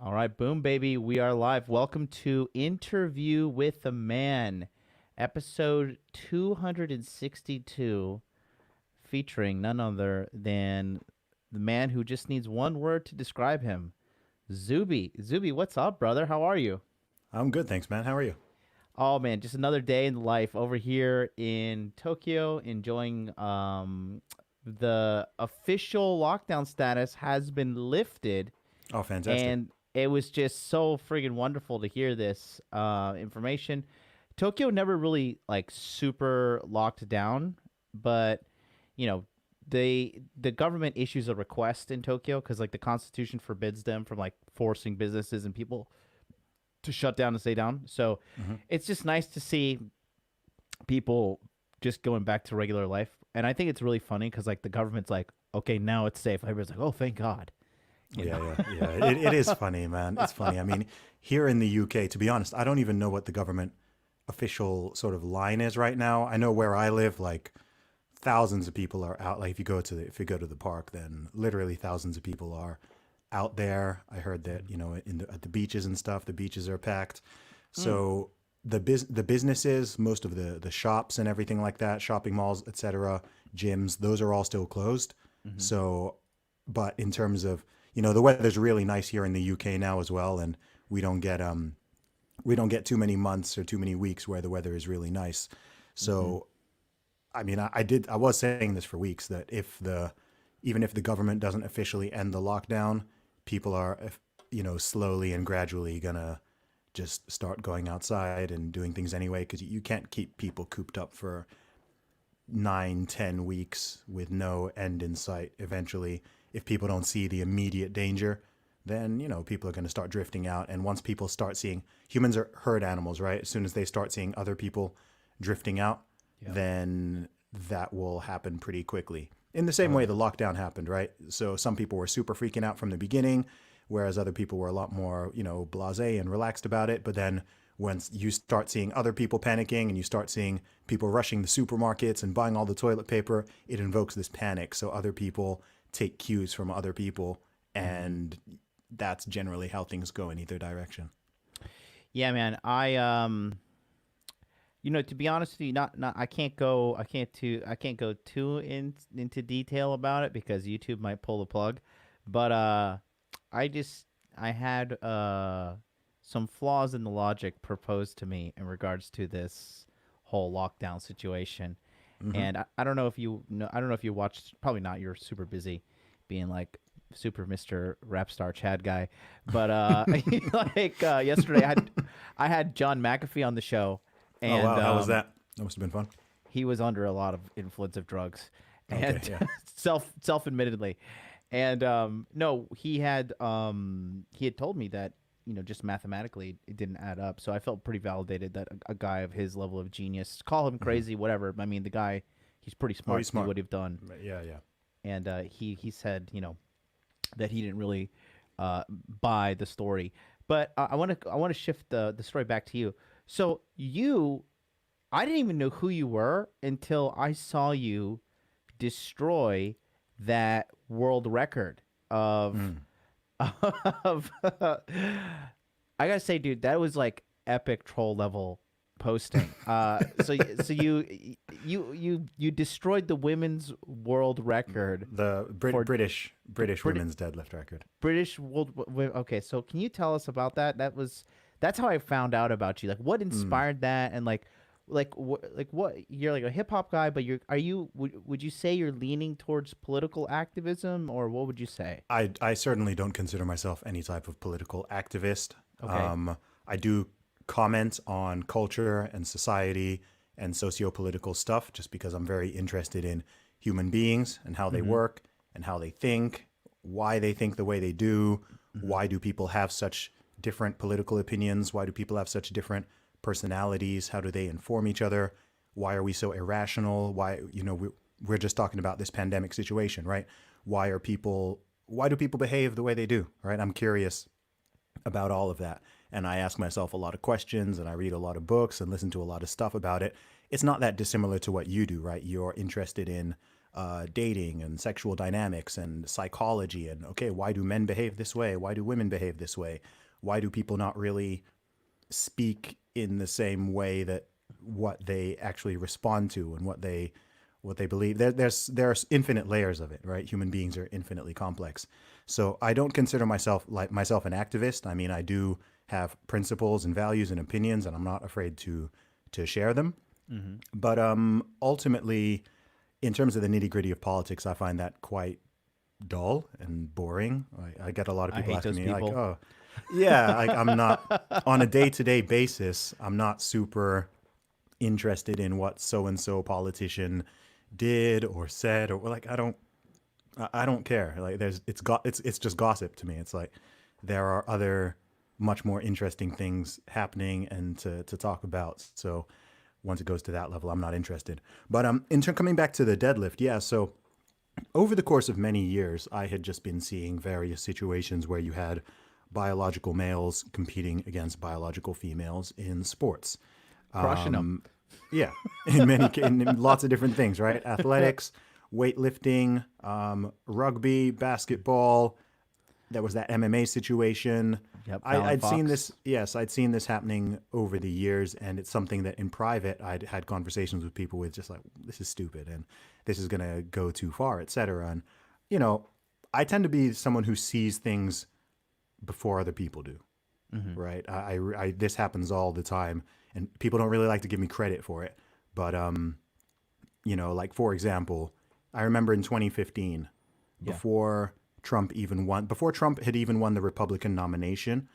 All right, boom, baby. We are live. Welcome to Interview with a Man, episode 262, featuring none other than the man who just needs one word to describe him, Zuby. Zuby, what's up, brother? How are you? I'm good, thanks, man. How are you? Oh, man, just another day in the life over here in Tokyo, enjoying the official lockdown status has been lifted. Oh, fantastic. And it was just so friggin' wonderful to hear this information. Tokyo never really like super locked down, but you know, the government issues a request in Tokyo because like the constitution forbids them from like forcing businesses and people to shut down and stay down. So Hmm. it's just nice to see people just going back to regular life. And I think it's really funny because like the government's like, okay, now it's safe. Everybody's like, oh, thank God. You Yeah, know. yeah, yeah. It is funny, man. It's funny. I mean, here in the UK, to be honest, I don't even know what the government official sort of line is right now. I know where I live, like thousands of people are out. Like if you go to the park, then literally thousands of people are out there. I heard that at the beaches and stuff, the beaches are packed. Mm. So the businesses, most of the shops and everything like that, shopping malls, etc., gyms, those are all still closed. Hmm. So, but in terms of the weather's really nice here in the UK now as well, and we don't get too many months or too many weeks where the weather is really nice. Hmm. So I mean, I was saying this for weeks that even if the government doesn't officially end the lockdown, people are, slowly and gradually gonna just start going outside and doing things anyway because you can't keep people cooped up for 9, 10 weeks with no end in sight. Eventually, if people don't see the immediate danger, then people are going to start drifting out. And once people start seeing, humans are herd animals, right? As soon as they start seeing other people drifting out, Yep. then that will happen pretty quickly. In the same Oh way yeah. the lockdown happened, right? So some people were super freaking out from the beginning, whereas other people were a lot more, blasé and relaxed about it. But then once you start seeing other people panicking and you start seeing people rushing the supermarkets and buying all the toilet paper, it invokes this panic. So other people take cues from other people, Hmm. and that's generally how things go in either direction. Yeah, man. To be honest with you, not I can't go too into detail about it because YouTube might pull the plug. But I just I had some flaws in the logic proposed to me in regards to this whole lockdown situation. Hmm. And I don't know if you know, I don't know if you watched, probably not, you're super busy being like super Mr. Rap Star Chad guy. But like yesterday I had John McAfee on the show, Oh and wow, how was that? That must have been fun. he was under a lot of influence of drugs, Okay, and yeah. self admittedly. And no, he had told me that just mathematically it didn't add up. So I felt pretty validated that a guy of his level of genius, call him Hmm. crazy, whatever. I mean, the guy, he's pretty Oh, smart he's to do smart. what he's done. Yeah, yeah. And he said that he didn't really buy the story. But I want to shift the story back to you. So I didn't even know who you were until I saw you destroy that world record of Mm. of I gotta say, dude, that was like epic troll level posting. So you destroyed the women's world record The for British Brit- women's deadlift record. British world. Okay, so can you tell us about that? That's how I found out about you. Like, what Mm. inspired that, and like what, you're like a hip hop guy, but would you say you're leaning towards political activism, or what would you say? I certainly don't consider myself any type of political activist. Okay. I do comment on culture and society and socio-political stuff just because I'm very interested in human beings and how they Mm-hmm. work and how they think, why they think the way they do, Mm-hmm. why do people have such different political opinions, why do people have such different personalities, how do they inform each other, why are we so irrational, why we're just talking about this pandemic situation, right? Why do people behave the way they do, right? I'm curious about all of that. And I ask myself a lot of questions and I read a lot of books and listen to a lot of stuff about it. It's not that dissimilar to what you do, right? You're interested in dating and sexual dynamics and psychology and, okay, why do men behave this way? Why do women behave this way? Why do people not really speak in the same way that what they actually respond to and what they believe? There's infinite layers of it, right? Human beings are infinitely complex. So I don't consider myself an activist. I mean, I do have principles and values and opinions, and I'm not afraid to share them. But ultimately, in terms of the nitty gritty of politics, I find that quite dull and boring. I get a lot of I people hate asking those me like, people. "Oh, yeah." Like, I'm not on a day to day basis. I'm not super interested in what so and so politician did or said, or like I don't care. Like, it's just gossip to me. It's like there are other much more interesting things happening and to talk about. So once it goes to that level, I'm not interested. But coming back to the deadlift, yeah. So over the course of many years, I had just been seeing various situations where you had biological males competing against biological females in sports. Crushing them. Yeah, in lots of different things, right? Athletics, weightlifting, rugby, basketball. There was that MMA situation. Yep, Fallon I'd seen Fox. this. Yes, I'd seen this happening over the years, and it's something that in private I'd had conversations with people with, just like, this is stupid and this is gonna go too far, etc. And you know, I tend to be someone who sees things before other people do, right? This happens all the time, and people don't really like to give me credit for it. But like, for example, I remember in 2015, Yeah. before Trump had even won the Republican nomination,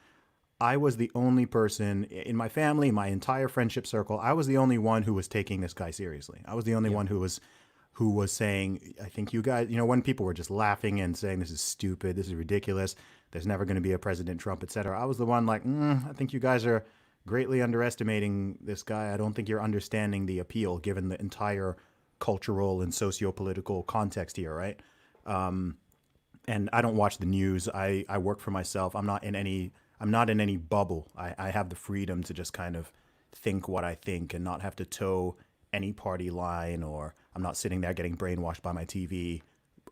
I was the only person in my family, my entire friendship circle. I was the only one who was taking this guy seriously. I was the only one who was saying, I think you guys, when people were just laughing and saying, this is stupid, this is ridiculous, there's never going to be a President Trump, etc. I was the one like, I think you guys are greatly underestimating this guy. I don't think you're understanding the appeal given the entire cultural and socio-political context here, right? And I don't watch the news. I work for myself. I'm not in any bubble. I have the freedom to just kind of think what I think and not have to toe any party line, or I'm not sitting there getting brainwashed by my TV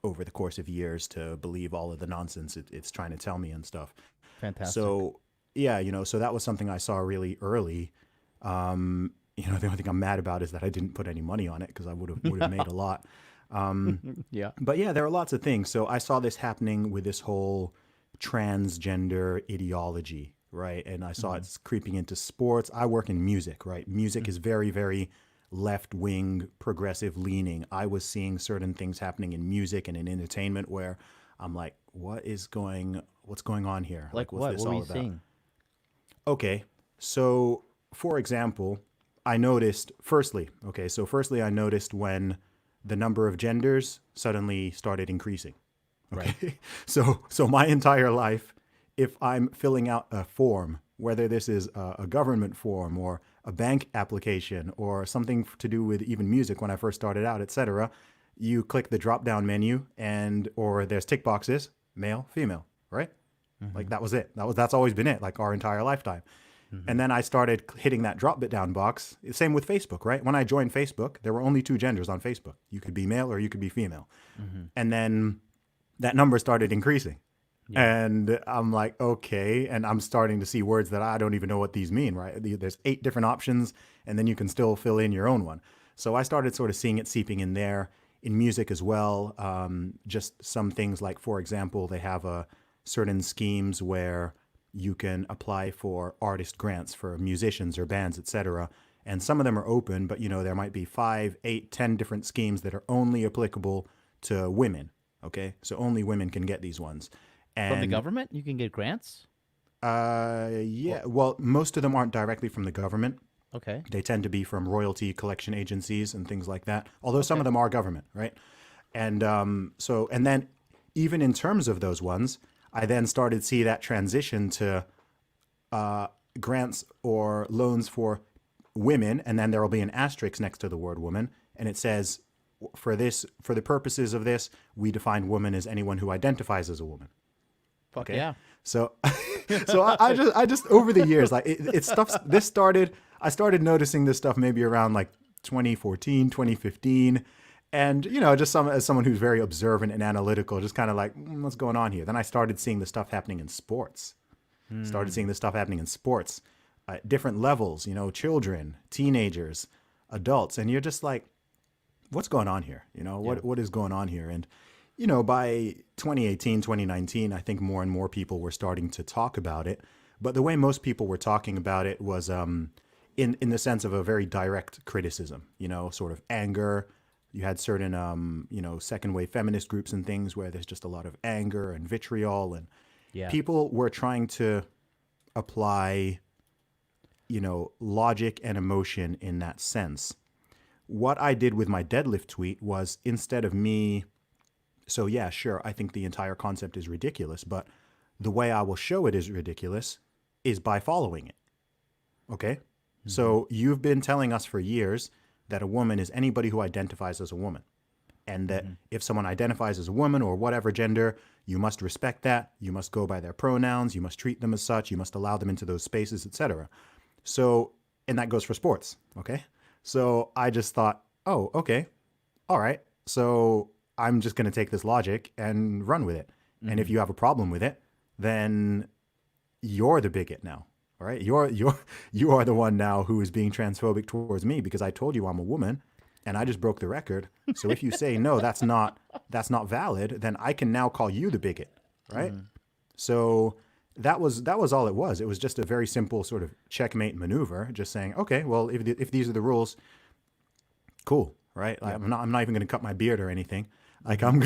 over the course of years to believe all of the nonsense it's trying to tell me and stuff. Fantastic. So yeah, so that was something I saw really early. The only thing I'm mad about is that I didn't put any money on it, because I would have made a lot. Yeah. But yeah, there are lots of things. So I saw this happening with this whole transgender ideology, right? And I saw it's creeping into sports. I work in music, right? Music is very, very left-wing, progressive leaning. I was seeing certain things happening in music and in entertainment where I'm like, what's going on here? Like What's what? this What were all you about? seeing? Okay. So, for example, I noticed, firstly, I noticed when the number of genders suddenly started increasing. Right. Okay. So my entire life, if I'm filling out a form, whether this is a government form or a bank application or something to do with even music when I first started out, etc., you click the drop down menu or there's tick boxes, male, female, right? Like, that was it. That's always been it, like our entire lifetime. And then I started hitting that drop down box. Same with Facebook, right? When I joined Facebook, there were only two genders on Facebook. You could be male or you could be female. And then that number started increasing. Yeah. And I'm like, okay. And I'm starting to see words that I don't even know what these mean, right? There's 8 different options, and then you can still fill in your own one. So I started sort of seeing it seeping in there, in music as well. Just some things like, for example, they have certain schemes where you can apply for artist grants for musicians or bands, etc. And some of them are open, but there might be 5, 8, 10 different schemes that are only applicable to women. Okay, so only women can get these ones. From the And government, you can get grants. yeah, well, most of them aren't directly from the government. Okay. They tend to be from royalty collection agencies and things like that. Although some of them are government, right? And and then even in terms of those ones, I then started to see that transition to grants or loans for women, and then there will be an asterisk next to the word woman, and it says, for the purposes of this, we define woman as anyone who identifies as a woman. Fuck Okay. yeah. So, I just over the years, like it's stuff. This started. I started noticing this stuff maybe around like 2014, 2015, And, you know, just as someone who's very observant and analytical, just kind of like, what's going on here? Then I started seeing the stuff happening in sports. Started seeing this stuff happening in sports at different levels, you know, children, teenagers, adults. And you're just like, what's going on here? You know, Yeah. what is going on here? And, you know, by 2018, 2019, I think more and more people were starting to talk about it. But the way most people were talking about it was in the sense of a very direct criticism, you know, sort of anger. You had certain, you know, second wave feminist groups and things where there's just a lot of anger and vitriol, and Yeah. people were trying to apply, you know, logic and emotion in that sense. What I did with my deadlift tweet was, instead of me, so yeah, sure, I think the entire concept is ridiculous, but the way I will show it is ridiculous is by following it. Okay? So you've been telling us for years that a woman is anybody who identifies as a woman. And that if someone identifies as a woman or whatever gender, you must respect that. You must go by their pronouns. You must treat them as such. You must allow them into those spaces, etc. So, and that goes for sports. Okay. So I just thought, oh, okay. All right. So I'm just going to take this logic and run with it. And if you have a problem with it, then you're the bigot now. All right. You are the one now who is being transphobic towards me because I told you I'm a woman and I just broke the record. So if you say no, that's not valid, then I can now call you the bigot, right? So that was all it was. It was just a very simple sort of checkmate maneuver, just saying, okay, well, if these are the rules, cool, right? Like, I'm not even going to cut my beard or anything. Like I'm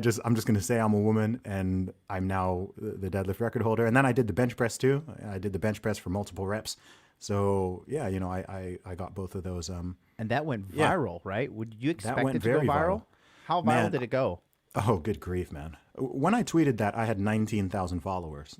just going to say I'm a woman and I'm now the deadlift record holder. And then I did the bench press too. I did the bench press for multiple reps. So yeah, you know, I got both of those. And that went Yeah. viral, right? Would you expect went it to go very viral? viral. How viral Man, did it go? Oh, good grief, man. When I tweeted that, I had 19,000 followers.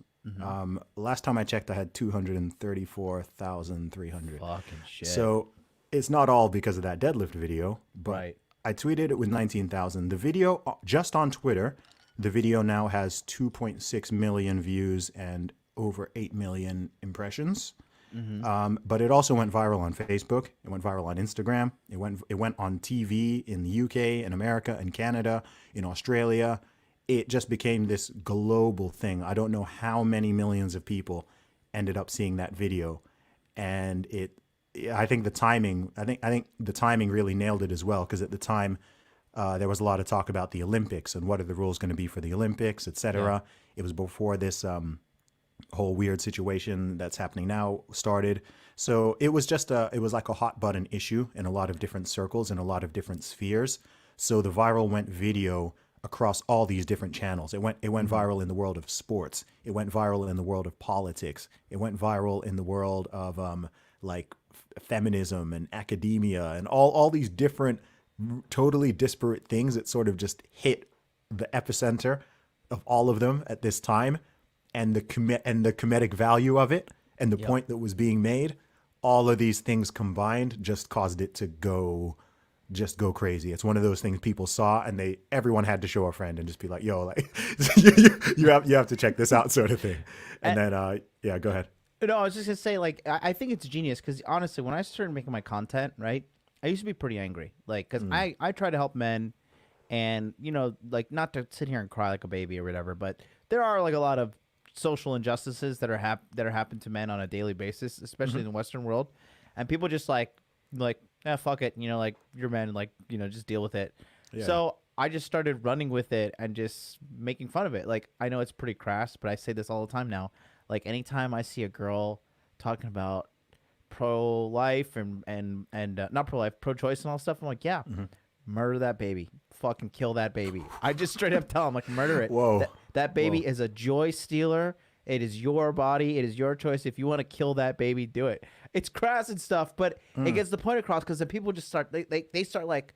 Last time I checked, I had 234,300. Fucking shit. So it's not all because of that deadlift video, but Right. I tweeted it with 19,000. The video, just on Twitter, the video now has 2.6 million views and over 8 million impressions. But it also went viral on Facebook. It went viral on Instagram. It went on TV in the UK, in America, in Canada, in Australia. It just became this global thing. I don't know how many millions of people ended up seeing that video, and I think the timing. I think the timing really nailed it as well, because at the time there was a lot of talk about the Olympics and what are the rules going to be for the Olympics, etc. It was before this whole weird situation that's happening now started. So it was just it was like a hot button issue in a lot of different circles in a lot of different spheres. So the viral went video across all these different channels. It went viral in the world of sports. It went viral in the world of politics. It went viral in the world of like feminism and academia and all these different totally disparate things. It sort of just hit the epicenter of all of them at this time. And the comedic value of it and the point that was being made, all of these things combined just caused it to go crazy. It's one of those things people saw and everyone had to show a friend and just be like, yo, like you have to check this out, sort of thing. And then yeah, go ahead. No, I was just gonna say, like, I think it's genius because honestly, when I started making my content, right, I used to be pretty angry, like, because I try to help men, and you know, like, not to sit here and cry like a baby or whatever, but there are like a lot of social injustices that are happening to men on a daily basis, especially in the Western world, and people just like fuck it, you know, like, you're men, like, you know, just deal with it. Yeah. So I just started running with it and just making fun of it. Like, I know it's pretty crass, but I say this all the time now. Like, anytime I see a girl talking about pro-life and not pro-life, pro-choice and all stuff, I'm like, yeah, murder that baby, fucking kill that baby. I just straight up tell them, like, murder it. Whoa. That baby is a joy stealer. It is your body. It is your choice. If you want to kill that baby, do it. It's crass and stuff, but it gets the point across because the people just start, they start like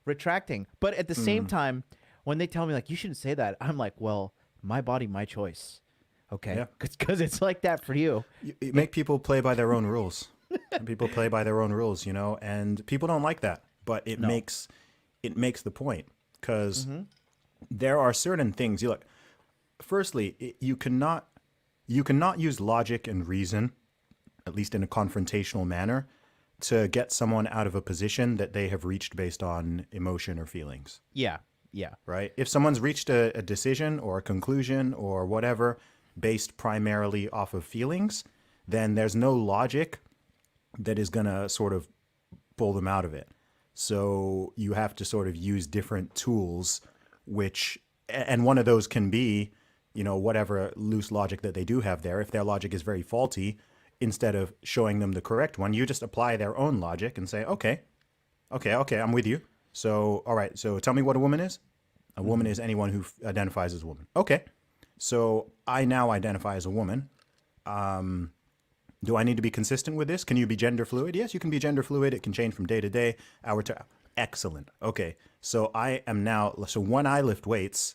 retracting. But at the same time, when they tell me like, you shouldn't say that, I'm like, well, my body, my choice. Okay. Yeah. Because it's like that for you. You make people play by their own rules. People play by their own rules, you know, and people don't like that, but it makes the point, because there are certain things you look. Firstly, you cannot use logic and reason, at least in a confrontational manner, to get someone out of a position that they have reached based on emotion or feelings, Yeah. Yeah. right? If someone's reached a decision or a conclusion or whatever based primarily off of feelings, then there's no logic that is going to sort of pull them out of it. So you have to sort of use different tools, which, and one of those can be, you know, whatever loose logic that they do have there. If their logic is very faulty, instead of showing them the correct one, you just apply their own logic and say, okay, I'm with you. So, all right, so tell me what a woman is. A woman is anyone who identifies as a woman. Okay, so I now identify as a woman. Do I need to be consistent with this? Can you be gender fluid? Yes, you can be gender fluid. It can change from day to day, hour to hour. Excellent. Okay, so I am now, so when I lift weights,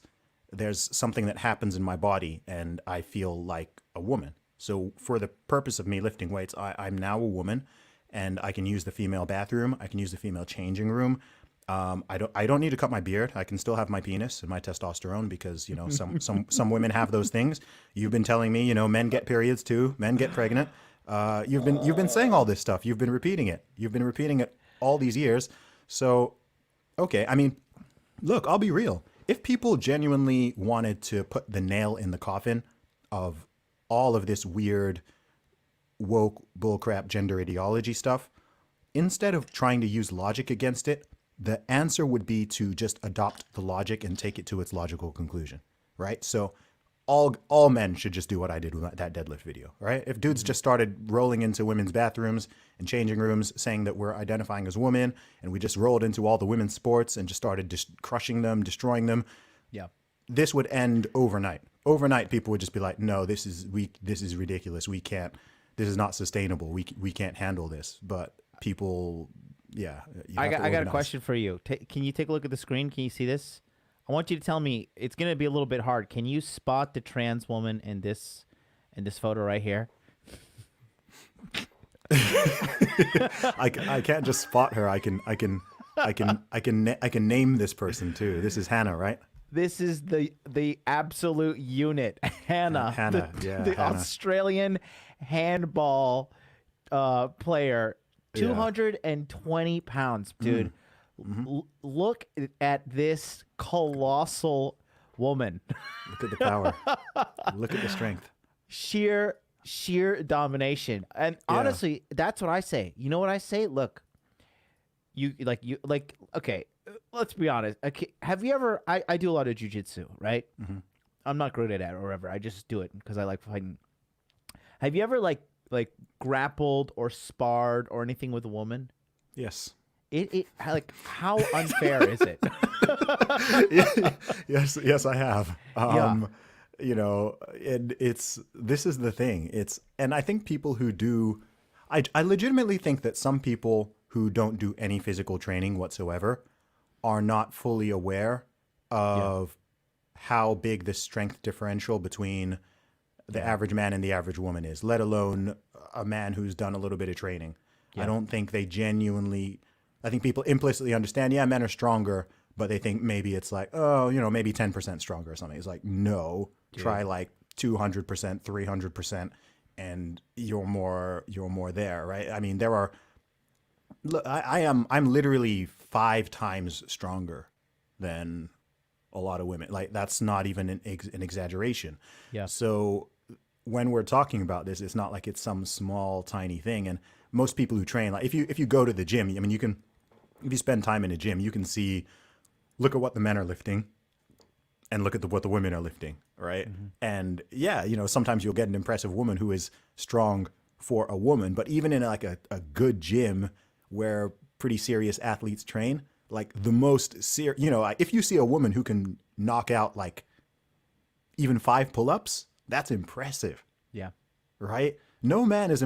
there's something that happens in my body and I feel like a woman. So for the purpose of me lifting weights, I'm now a woman, and I can use the female bathroom. I can use the female changing room. I don't need to cut my beard. I can still have my penis and my testosterone because, you know, some women have those things. You've been telling me, you know, men get periods too. Men get pregnant. You've been saying all this stuff. You've been repeating it. You've been repeating it all these years. So, okay. I mean, look, I'll be real. If people genuinely wanted to put the nail in the coffin of all of this weird woke bullcrap gender ideology stuff, instead of trying to use logic against it, the answer would be to just adopt the logic and take it to its logical conclusion, right? So all men should just do what I did with that deadlift video, right? If dudes just started rolling into women's bathrooms and changing rooms saying that we're identifying as women, and we just rolled into all the women's sports and just started just crushing them, destroying them, Yeah. this would end overnight. Overnight, people would just be like, "No, this is ridiculous. We can't. This is not sustainable. We can't handle this." But people, yeah, I got a question for you. Can you take a look at the screen? Can you see this? I want you to tell me. It's going to be a little bit hard. Can you spot the trans woman in this photo right here? I can't just spot her. I can name this person too. This is Hannah, right? This is the absolute unit, Hannah. Hannah, the Hannah. Australian handball player, 220 pounds, dude. Look at this colossal woman. Look at the power. Look at the strength. Sheer domination. And honestly, that's what I say. You know what I say? Look, okay, let's be honest. Okay, have you ever, I do a lot of jujitsu, right? I'm not great at it or whatever. I just do it because I like fighting. Have you ever like grappled or sparred or anything with a woman? Yes. It like, how unfair is it? Yes, I have. Yeah. You know, this is the thing. And I think people who do, I legitimately think that some people who don't do any physical training whatsoever are not fully aware of how big the strength differential between the average man and the average woman is, let alone a man who's done a little bit of training. I don't think they genuinely, I think people implicitly understand, men are stronger, but they think maybe it's like, oh, you know, maybe 10% stronger or something. It's like, no, try like 200%, 300%, and you're more there, right? I mean, there are, look, I'm literally 5 times stronger than a lot of women. Like, that's not even an exaggeration. Yeah. So when we're talking about this, it's not like it's some small, tiny thing. And most people who train, like if you go to the gym, I mean, if you spend time in a gym, you can look at what the men are lifting and look at what the women are lifting, right? And you know, sometimes you'll get an impressive woman who is strong for a woman, but even in like a good gym where pretty serious athletes train, like the most serious, you know, like if you see a woman who can knock out like even 5 pull-ups, that's impressive. Yeah. Right? No man is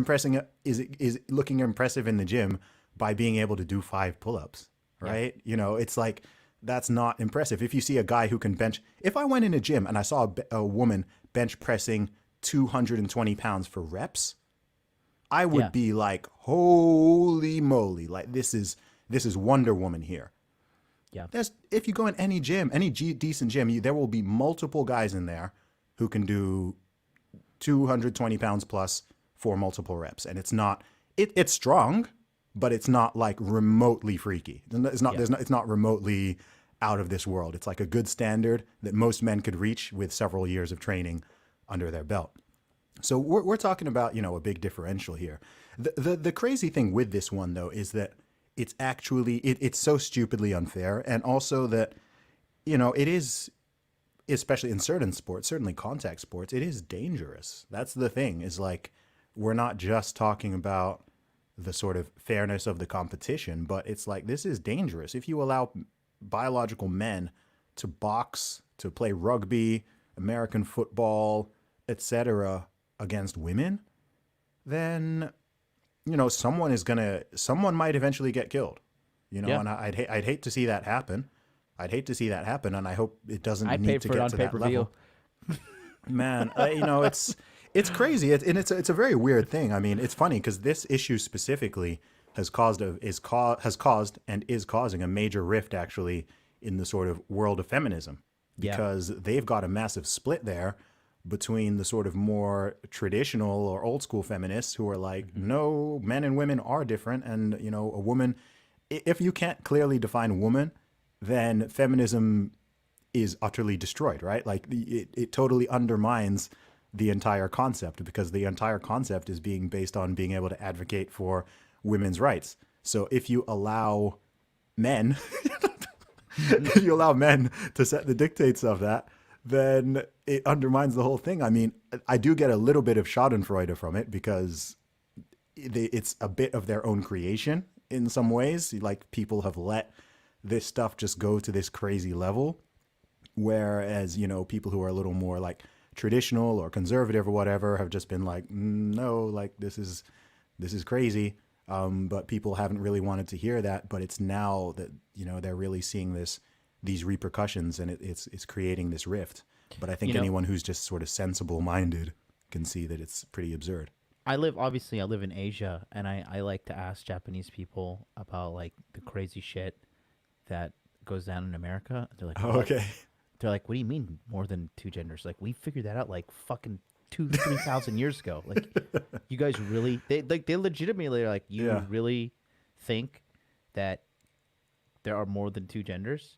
looking impressive in the gym by being able to do 5 pull-ups, right? You know, it's like, that's not impressive. If you see a guy who can bench, if I went in a gym and I saw a woman bench pressing 220 pounds for reps, I would be like, holy moly, like this is Wonder Woman here. Yeah. If you go in any gym, any decent gym, there will be multiple guys in there who can do 220 pounds plus for multiple reps. And it's not, it's strong, but it's not like remotely freaky. It's not. Yeah. It's not remotely out of this world. It's like a good standard that most men could reach with several years of training under their belt. So we're talking about, a big differential here. The crazy thing with this one though is that it's actually it's so stupidly unfair, and also that it is, especially in certain sports, certainly contact sports, it is dangerous. That's the thing, is like, we're not just talking about the sort of fairness of the competition, but it's like, this is dangerous. If you allow biological men to box, to play rugby, American football, etc., against women, then someone might eventually get killed. Yeah. And I'd hate to see that happen. I'd hate to see that happen, and I hope it doesn't I'd need pay to for it get on to that pay-per-view. level. Man, it's crazy, and it's a very weird thing. I mean, it's funny because this issue specifically has caused and is causing a major rift actually in the sort of world of feminism, Yeah. because they've got a massive split there between the sort of more traditional or old school feminists who are like, no, men and women are different, and a woman, if you can't clearly define woman, then feminism is utterly destroyed, right? Like it totally undermines the entire concept, because the entire concept is being based on being able to advocate for women's rights. So if you allow men, if you allow men to set the dictates of that, then it undermines the whole thing. I mean, I do get a little bit of Schadenfreude from it, because it's a bit of their own creation in some ways. Like, people have let this stuff just go to this crazy level, whereas people who are a little more like traditional or conservative or whatever have just been like, no, like this is crazy. But people haven't really wanted to hear that. But it's now that they're really seeing these repercussions, and it's creating this rift. But I think anyone who's just sort of sensible minded can see that it's pretty absurd. I live in Asia, and I like to ask Japanese people about like the crazy shit that goes down in America. They're like, Oh, what? okay. They're like, what do you mean more than two genders? Like, we figured that out like fucking 3,000 years ago. Like, you guys really, they legitimately are like, you really think that there are more than two genders?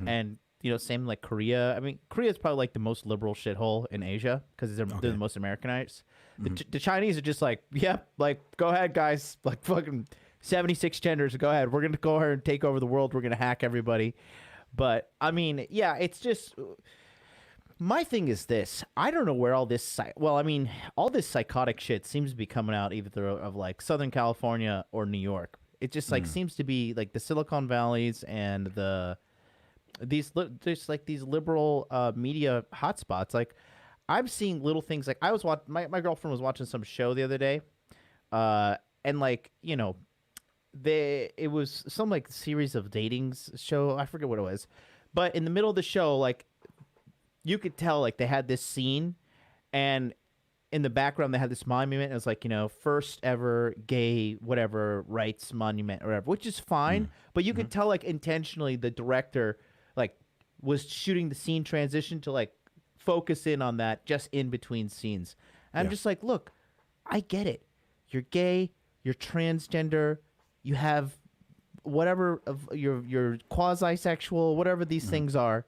And same like Korea. I mean, Korea is probably like the most liberal shithole in Asia, because they're the most Americanized. The Chinese are just like, yep, like, go ahead, guys, like fucking 76 genders. Go ahead. We're going to go ahead and take over the world. We're going to hack everybody. But I mean, yeah, it's just, my thing is this. I don't know where all this, all this psychotic shit seems to be coming out either of like Southern California or New York. It just like seems to be like the Silicon Valleys and these liberal media hotspots. Like, I'm seeing little things. Like, I was my girlfriend was watching some show the other day, and like it was some like series of datings show. I forget what it was, but in the middle of the show, like, you could tell like they had this scene, and in the background they had this monument. It was like, first ever gay whatever rights monument or whatever, which is fine. But you could tell like intentionally the director like was shooting the scene transition to like focus in on that just in between scenes. And I'm just like, look, I get it. You're gay, you're transgender, you have whatever of you're quasi-sexual, whatever these things are.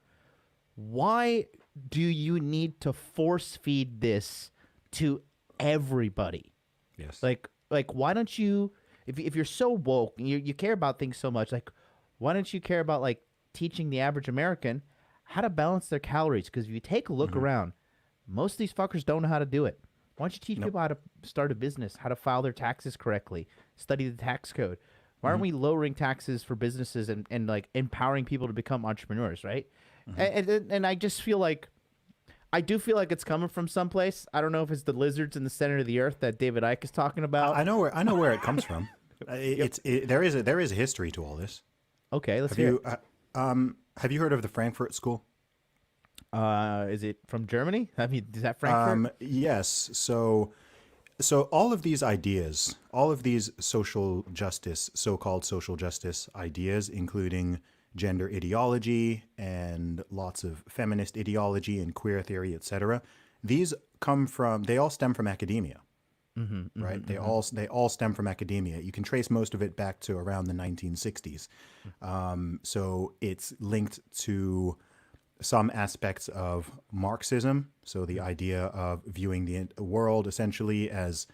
Why do you need to force feed this to everybody? Yes. Like why don't you, if you're so woke and you care about things so much, like, why don't you care about like teaching the average American how to balance their calories? Because if you take a look around, most of these fuckers don't know how to do it. Why don't you teach people how to start a business, how to file their taxes correctly, study the tax code? Why aren't we lowering taxes for businesses and like empowering people to become entrepreneurs, right? And I just feel like, I do feel like it's coming from someplace. I don't know if it's the lizards in the center of the earth that David Icke is talking about. I know where it comes from. There is a history to all this. Okay, let's hear it. Have you heard of the Frankfurt School? Is it from Germany? I mean, is that Frankfurt? Yes. So all of these ideas, all of these so-called social justice ideas, including gender ideology and lots of feminist ideology and queer theory, etc., they all stem from academia. Mm-hmm, right? mm-hmm, They all stem from academia. You can trace most of it back to around the 1960s. So it's linked to some aspects of Marxism. So the idea of viewing the world essentially as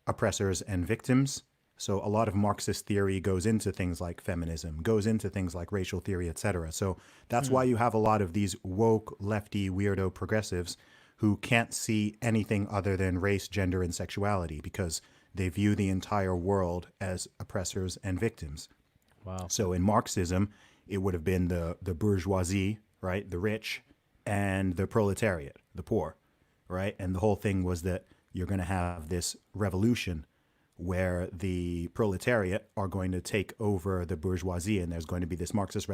oppressors and victims. So a lot of Marxist theory goes into things like feminism, goes into things like racial theory, etc. So that's mm-hmm. why you have a lot of these woke, lefty, weirdo progressives who can't see anything other than race, gender, and sexuality because they view the entire world as oppressors and victims. Wow. So in Marxism, it would have been the bourgeoisie, right, the rich, and the proletariat, the poor, right? And the whole thing was that you're going to have this revolution where the proletariat are going to take over the bourgeoisie, and there's going to be this Marxist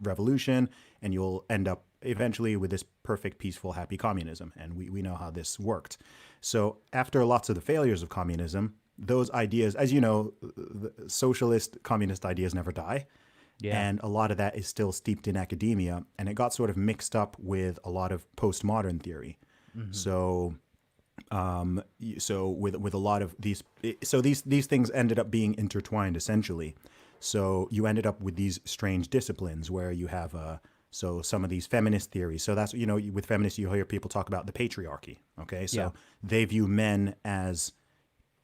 revolution, and you'll end up eventually with this perfect, peaceful, happy communism. And we know how this worked. So after lots of the failures of communism, those ideas, as you know, the socialist, communist ideas never die. Yeah. And a lot of that is still steeped in academia, and it got sort of mixed up with a lot of postmodern theory. Mm-hmm. So so with a lot of these, so these things ended up being intertwined essentially. So you ended up with these strange disciplines where you have so some of these feminist theories. So that's, you know, with feminists you hear people talk about the patriarchy. Okay, so Yeah. they view men as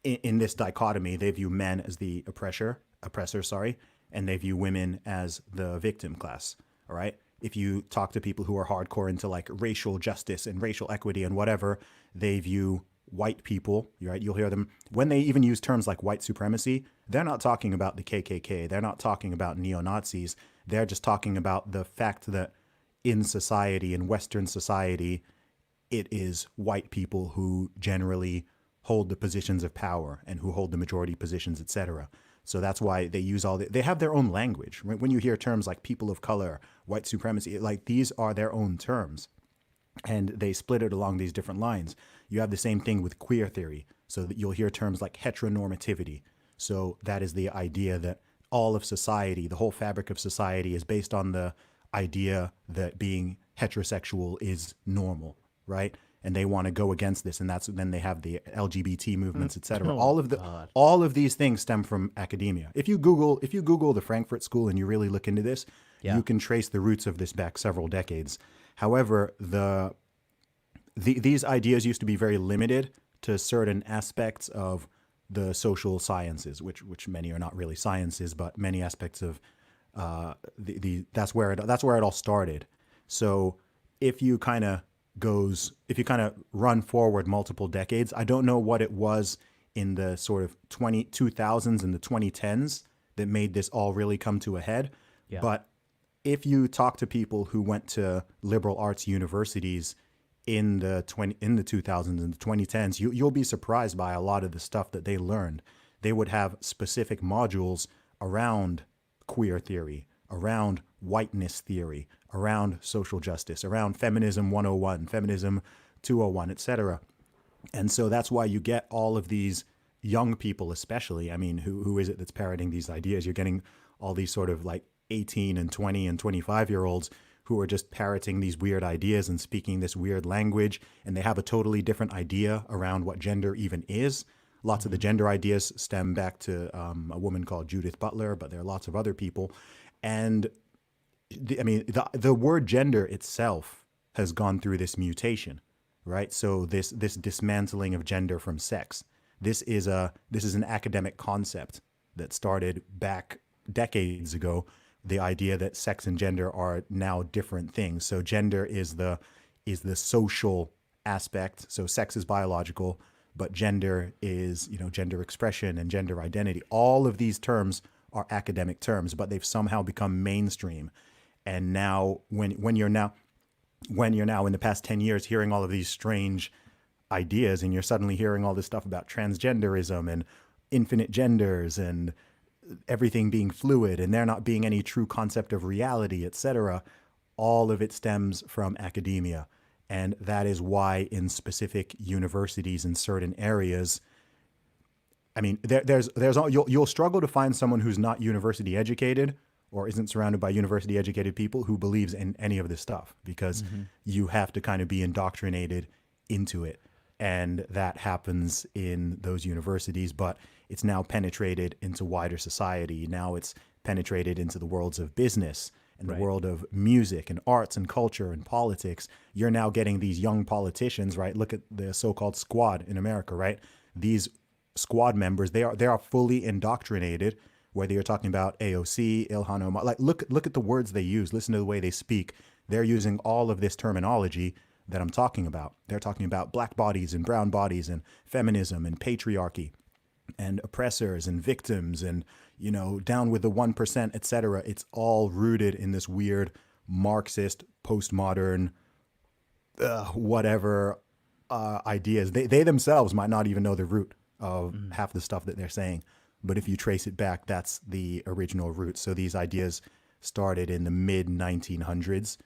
in this dichotomy, they view men as the oppressor, sorry, and they view women as the victim class. All right. If you talk to people who are hardcore into like racial justice and racial equity and whatever, they view white people, right? You'll hear them when they even use terms like white supremacy. They're not talking about the KKK. They're not talking about neo-Nazis. They're just talking about the fact that in society, in Western society, it is white people who generally hold the positions of power and who hold the majority positions, etc. So that's why they use they have their own language. When you hear terms like people of color, white supremacy, like these are their own terms. And they split it along these different lines. You have the same thing with queer theory. So that you'll hear terms like heteronormativity. So that is the idea that all of society, the whole fabric of society is based on the idea that being heterosexual is normal, right? And they want to go against this, and that's then they have the LGBT movements, etc. Oh God. All of these things stem from academia. If you Google the Frankfurt School and you really look into this, Yeah. you can trace the roots of this back several decades. However, these ideas used to be very limited to certain aspects of the social sciences, which many are not really sciences, but many aspects of that's where it all started. So if you kind of run forward multiple decades, I don't know what it was in the sort of 2000s and the 2010s that made this all really come to a head. Yeah. But if you talk to people who went to liberal arts universities in the 2000s and the 2010s, you'll be surprised by a lot of the stuff that they learned. They would have specific modules around queer theory, around whiteness theory, around social justice, around feminism 101, feminism 201, etc. And so that's why you get all of these young people, especially. I mean, who is it that's parroting these ideas? You're getting all these sort of like 18 and 20 and 25-year-olds who are just parroting these weird ideas and speaking this weird language, and they have a totally different idea around what gender even is. Lots of the gender ideas stem back to a woman called Judith Butler, but there are lots of other people. And the word gender itself has gone through this mutation, right? So this dismantling of gender from sex. This is an academic concept that started back decades ago. The idea that sex and gender are now different things. So gender is the social aspect. So sex is biological, but gender is, gender expression and gender identity. All of these terms are academic terms, but they've somehow become mainstream. And now when you're now in the past 10 years hearing all of these strange ideas, and you're suddenly hearing all this stuff about transgenderism and infinite genders and everything being fluid and there not being any true concept of reality, etc., all of it stems from academia. And that is why in specific universities in certain areas, I mean, you'll struggle to find someone who's not university educated or isn't surrounded by university educated people who believes in any of this stuff, because you have to kind of be indoctrinated into it. and that happens in those universities, but it's now penetrated into wider society. Now it's penetrated into the worlds of business and the Right. world of music and arts and culture and politics. You're now getting these young politicians, right? Look at the so-called squad in America, right? These squad members, they are fully indoctrinated. Whether you're talking about AOC, Ilhan Omar, like look at the words they use. Listen to the way they speak. They're using all of this terminology that I'm talking about. They're talking about black bodies and brown bodies and feminism and patriarchy and oppressors and victims and, down with the 1%, etc. It's all rooted in this weird Marxist, postmodern, whatever ideas. They themselves might not even know the root of half the stuff that they're saying. But if you trace it back, that's the original root. So these ideas started in the mid 1900s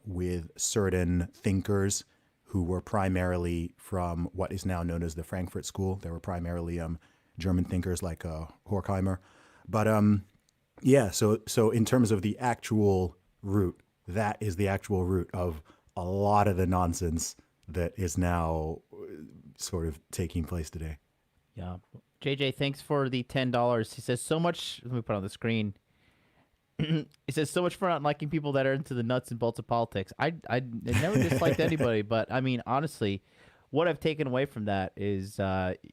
with certain thinkers who were primarily from what is now known as the Frankfurt School. They were primarily German thinkers like Horkheimer. But yeah, so in terms of the actual root, that is the actual root of a lot of the nonsense that is now sort of taking place today. Yeah. JJ, thanks for the $10. He says so much. Let me put it on the screen. He says so much for not liking people that are into the nuts and bolts of politics. I never disliked anybody, but I mean, honestly, what I've taken away from that is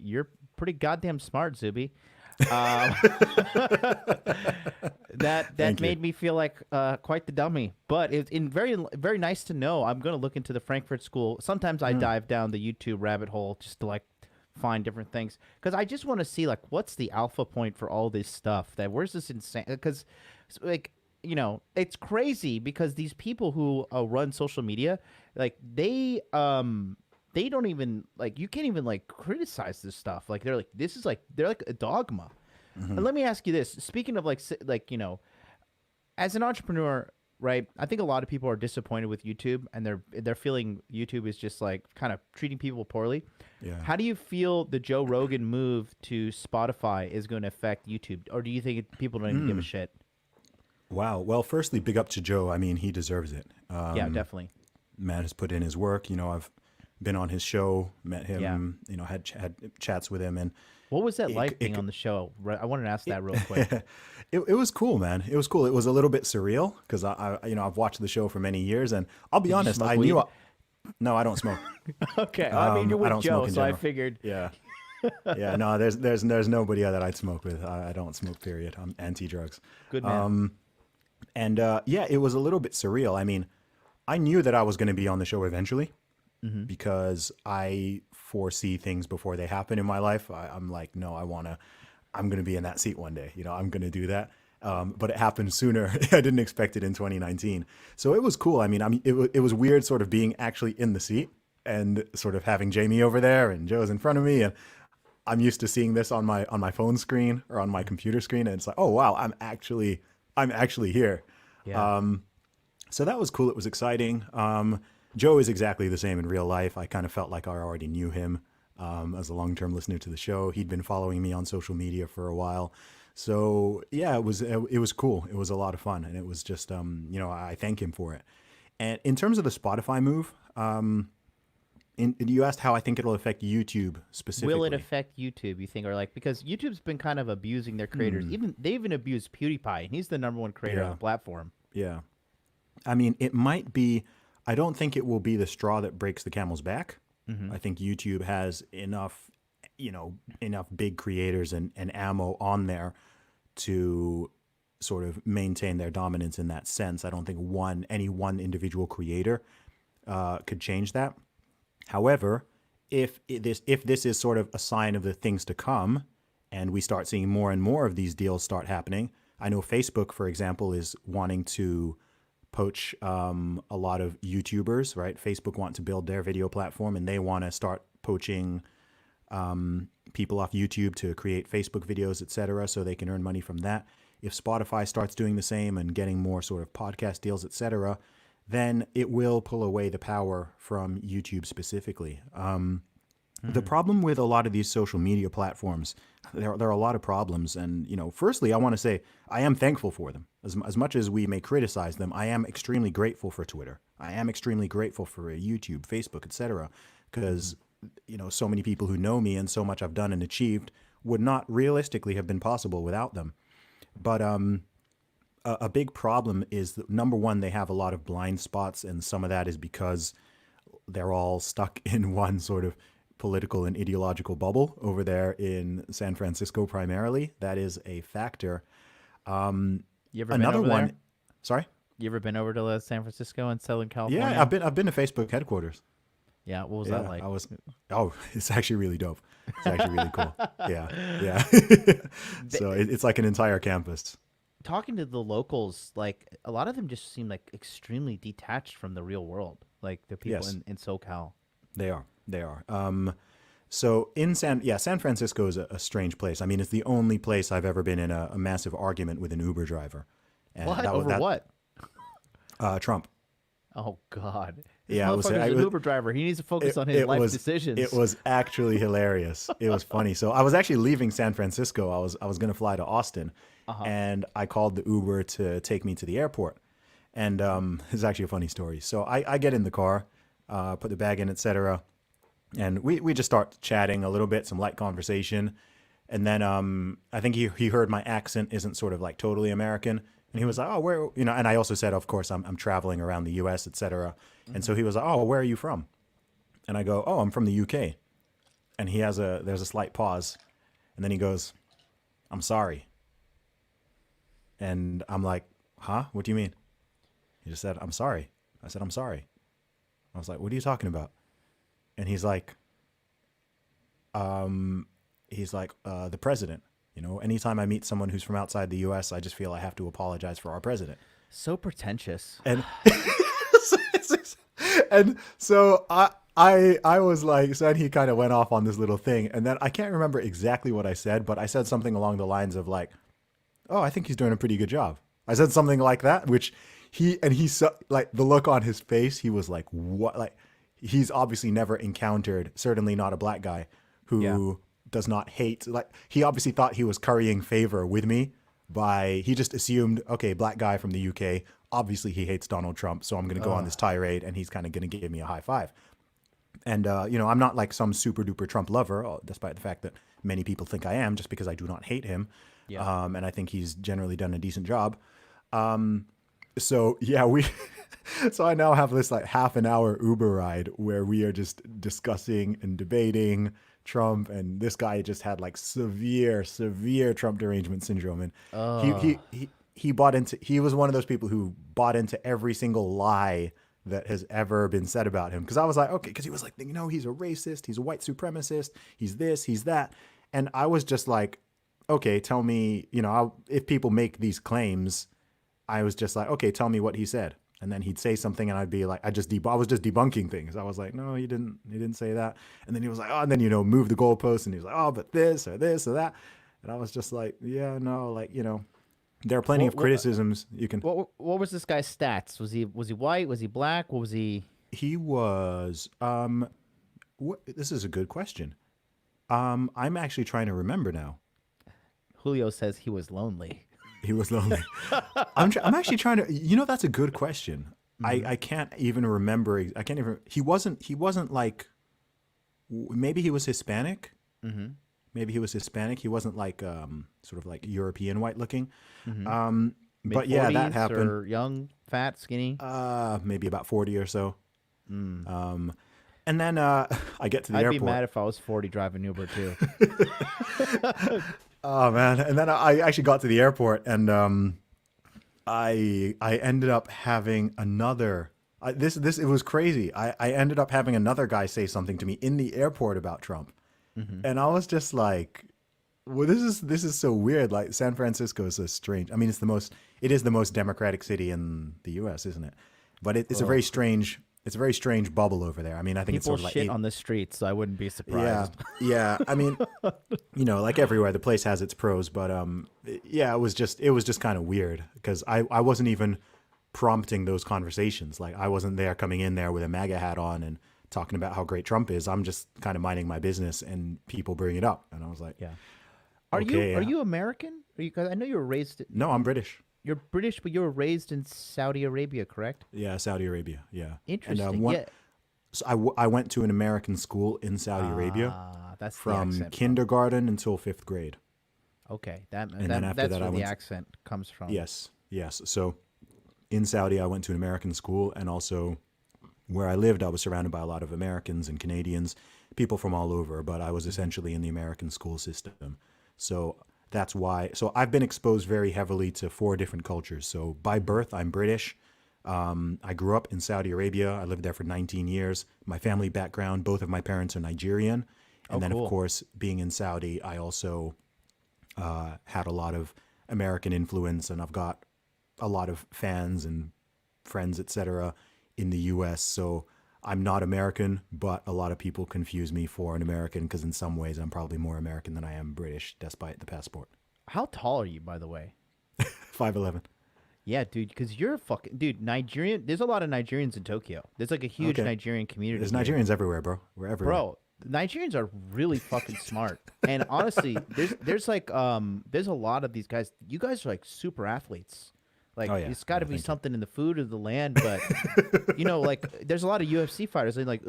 you're pretty goddamn smart, Zuby. That made me feel like quite the dummy, but it's very nice to know. I'm gonna look into the Frankfurt School. Sometimes I dive down the YouTube rabbit hole just to like find different things because I just want to see like what's the alpha point for all this stuff. That where's this insane? Because like it's crazy because these people who run social media, like they don't even like you can't even like criticize this stuff. Like they're like this is like they're like a dogma. And let me ask you this: speaking of like as an entrepreneur, right? I think a lot of people are disappointed with YouTube, and they're feeling YouTube is just like kind of treating people poorly. Yeah. How do you feel the Joe Rogan move to Spotify is going to affect YouTube, or do you think people don't even give a shit? Wow. Well, firstly, big up to Joe. I mean, he deserves it. Yeah, definitely. Matt has put in his work. I've been on his show, met him. Yeah. Had chats with him, and What was that like being on the show? I wanted to ask that real quick. it was cool, man. It was cool. It was a little bit surreal because I've watched the show for many years, and I'll be honest, I knew. No, I don't smoke. Okay, I mean you're with Joe, so I general. figured. Yeah, yeah. No, there's nobody that I'd smoke with. I don't smoke. Period. I'm anti-drugs. Good man. And yeah, it was a little bit surreal. I mean, I knew that I was going to be on the show eventually because I foresee things before they happen in my life. I'm like, no, I'm going to be in that seat one day. I'm going to do that. But it happened sooner. I didn't expect it in 2019. So it was cool. I mean, it was weird sort of being actually in the seat and sort of having Jamie over there and Joe's in front of me. And I'm used to seeing this on my phone screen or on my computer screen. And it's like, oh, wow, I'm actually here. Yeah. So that was cool. It was exciting. Joe is exactly the same in real life. I kind of felt like I already knew him as a long-term listener to the show. He'd been following me on social media for a while. So yeah, it was cool. It was a lot of fun. And it was just, I thank him for it. And in terms of the Spotify move, you asked how I think it'll affect YouTube specifically. Will it affect YouTube, you think, or like because YouTube's been kind of abusing their creators. They even abused PewDiePie, and he's the #1 creator on the platform. Yeah. I mean, it might be. I don't think it will be the straw that breaks the camel's back. I think YouTube has enough big creators and ammo on there to sort of maintain their dominance in that sense. I don't think any one individual creator could change that. However, if this is sort of a sign of the things to come, and we start seeing more and more of these deals start happening, I know Facebook, for example, is wanting to poach a lot of YouTubers, right? Facebook want to build their video platform, and they want to start poaching people off YouTube to create Facebook videos, etc., so they can earn money from that. If Spotify starts doing the same and getting more sort of podcast deals, etc., then it will pull away the power from YouTube specifically. The problem with a lot of these social media platforms, there are a lot of problems. And, firstly, I want to say I am thankful for them. As much as we may criticize them, I am extremely grateful for Twitter. I am extremely grateful for YouTube, Facebook, etc., because so many people who know me and so much I've done and achieved would not realistically have been possible without them. But a big problem is that, number one, they have a lot of blind spots, and some of that is because they're all stuck in one sort of political and ideological bubble over there in San Francisco primarily. That is a factor. You ever been Another over one, there? sorry? You ever been over to San Francisco and Southern California? Yeah, I've been to Facebook headquarters. Yeah, what was Yeah, that like? it's actually really dope. It's actually really cool. Yeah, yeah. So it's like an entire campus. Talking to the locals, like a lot of them just seem like extremely detached from the real world, like the people Yes. in SoCal. They are. They are. So in San Francisco is a strange place. I mean, it's the only place I've ever been in a massive argument with an Uber driver. And What? Over what? Trump. Oh God! This Yeah, motherfucker's an Uber driver. He needs to focus on his life decisions. It was actually hilarious. It was funny. So I was actually leaving San Francisco. I was going to fly to Austin, and I called the Uber to take me to the airport. And it's actually a funny story. So I get in the car, put the bag in, etc. And we just start chatting a little bit, some light conversation. And then I think he heard my accent isn't sort of like totally American. And he was like, oh, where, and I also said, of course, I'm traveling around the U.S., etc. And so he was like, oh, where are you from? And I go, oh, I'm from the U.K. And there's a slight pause. And then he goes, I'm sorry. And I'm like, huh? What do you mean? He just said, I'm sorry. I said, I'm sorry. I was like, what are you talking about? And he's like, the president. Anytime I meet someone who's from outside the U.S., I just feel I have to apologize for our president. So pretentious. And and so I was like, so then he kind of went off on this little thing, and then I can't remember exactly what I said, but I said something along the lines of like, oh, I think he's doing a pretty good job. I said something like that, which he saw, like the look on his face, he was like, what? Like he's obviously never encountered, certainly not a black guy who does not hate, like he obviously thought he was currying favor with me he just assumed, okay, black guy from the UK, obviously he hates Donald Trump, so I'm going to go on this tirade and he's kind of going to give me a high five. And, I'm not like some super duper Trump lover, despite the fact that many people think I am, just because I do not hate him. Yeah. And I think he's generally done a decent job. So yeah, so I now have this like half an hour Uber ride where we are just discussing and debating Trump, and this guy just had like severe Trump derangement syndrome, and he was one of those people who bought into every single lie that has ever been said about him. Because I was like, okay, because he was like, he's a racist, he's a white supremacist, he's this, he's that, and I was just like, okay, tell me, if people make these claims, I was just like, okay, tell me what he said. And then he'd say something, and I'd be like, I was just debunking things. I was like, no, he didn't say that. And then he was like, oh, and then move the goalpost, and he was like, oh, but this or that. And I was just like, yeah, no, like there are plenty of criticisms you can. What was this guy's stats? Was he white? Was he black? What was he? He was. This is a good question. I'm actually trying to remember now. Julio says he was lonely. He was lonely. I'm actually trying to. That's a good question. Mm-hmm. I can't even remember. I can't even. He wasn't like. Maybe he was Hispanic. Mm-hmm. Maybe he was Hispanic. He wasn't like sort of like European white looking. Mm-hmm. But yeah, that happened. Or young, fat, skinny. Maybe about 40 or so. And then I get to the airport. I'd be mad if I was 40 driving Uber too. Oh man! And then I actually got to the airport, and I ended up having another. It was crazy. I ended up having another guy say something to me in the airport about Trump, and I was just like, "Well, this is so weird." Like San Francisco is so strange. I mean, it is the most democratic city in the U.S., isn't it? But it's a very strange. It's a very strange bubble over there. I mean, I think it's People sort of like shit on the streets, so I wouldn't be surprised. Yeah. I mean, like everywhere, the place has its pros, but yeah, it was just kind of weird because I wasn't even prompting those conversations. Like I wasn't there coming in there with a MAGA hat on and talking about how great Trump is. I'm just kind of minding my business, and people bring it up, and I was like, yeah. Are you American? Cause I know you were raised. No, I'm British. You're British, but you were raised in Saudi Arabia, correct? Yeah, Saudi Arabia. Yeah. Interesting. So I went to an American school in Saudi Arabia Ah, that's the from accent, bro. kindergarten until fifth grade. Okay, that And then that after that's that, I where the went to, accent comes from. yes, yes. So in Saudi, I went to an American school, and also where I lived, I was surrounded by a lot of Americans and Canadians, people from all over, but I was Mhm. essentially in the American school system. So that's why. So I've been exposed very heavily to four different cultures. So by Mhm. birth, I'm British. I grew up in Saudi Arabia. I lived there for 19 years. My Mhm. family background, both of my parents are Nigerian. Oh, And then, of cool. course, being in Saudi, I also had a lot of American influence, and I've got a lot of fans and friends, etc., in the U.S. So I'm not American, but a lot of people confuse me for an American because in some ways I'm probably more American than I am British, despite the passport. How tall are you, by the way? 5'11". Yeah, dude, because you're a fucking dude. Nigerian. There's a lot of Nigerians in Tokyo. There's like a huge Okay. Nigerian community There's here, Nigerians everywhere, bro. We're everywhere. bro. Nigerians are really fucking smart. And honestly, there's like there's a lot of these guys. You guys are like super athletes. Like Oh yeah, it's got to yeah. be Thank you. something in the food or the land, but like there's a lot of UFC fighters like Hmm.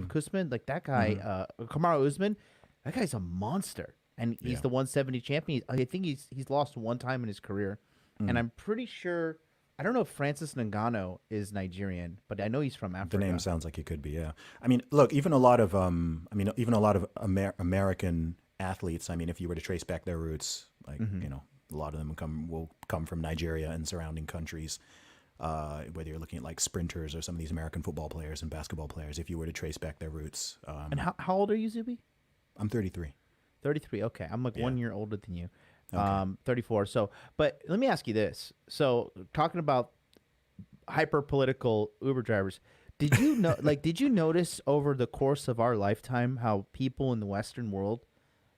Kuzman, like that guy, Hmm. Kamaru Usman. That guy's a monster, and he's Yeah. the 170 champion. I think he's lost one time in his career, and Mm. I'm pretty sure I don't know if Francis Ngannou is Nigerian, but I know he's from The name Africa. sounds like it could be. Yeah. I mean, look, even a lot of even a lot of American athletes. I mean, if you were to trace back their roots, like Hmm. a lot of them will come from Nigeria and surrounding countries. Whether you're looking at like sprinters or some of these American football players and basketball players, if you were to trace back their roots, And how old are you, Zuby? I'm 33. 33. Okay, I'm like Yeah. 1 year older than you. Okay. 34. So, but let me ask you this. So, talking about hyper political Uber drivers. Did you know did you notice over the course of our lifetime how people in the Western world,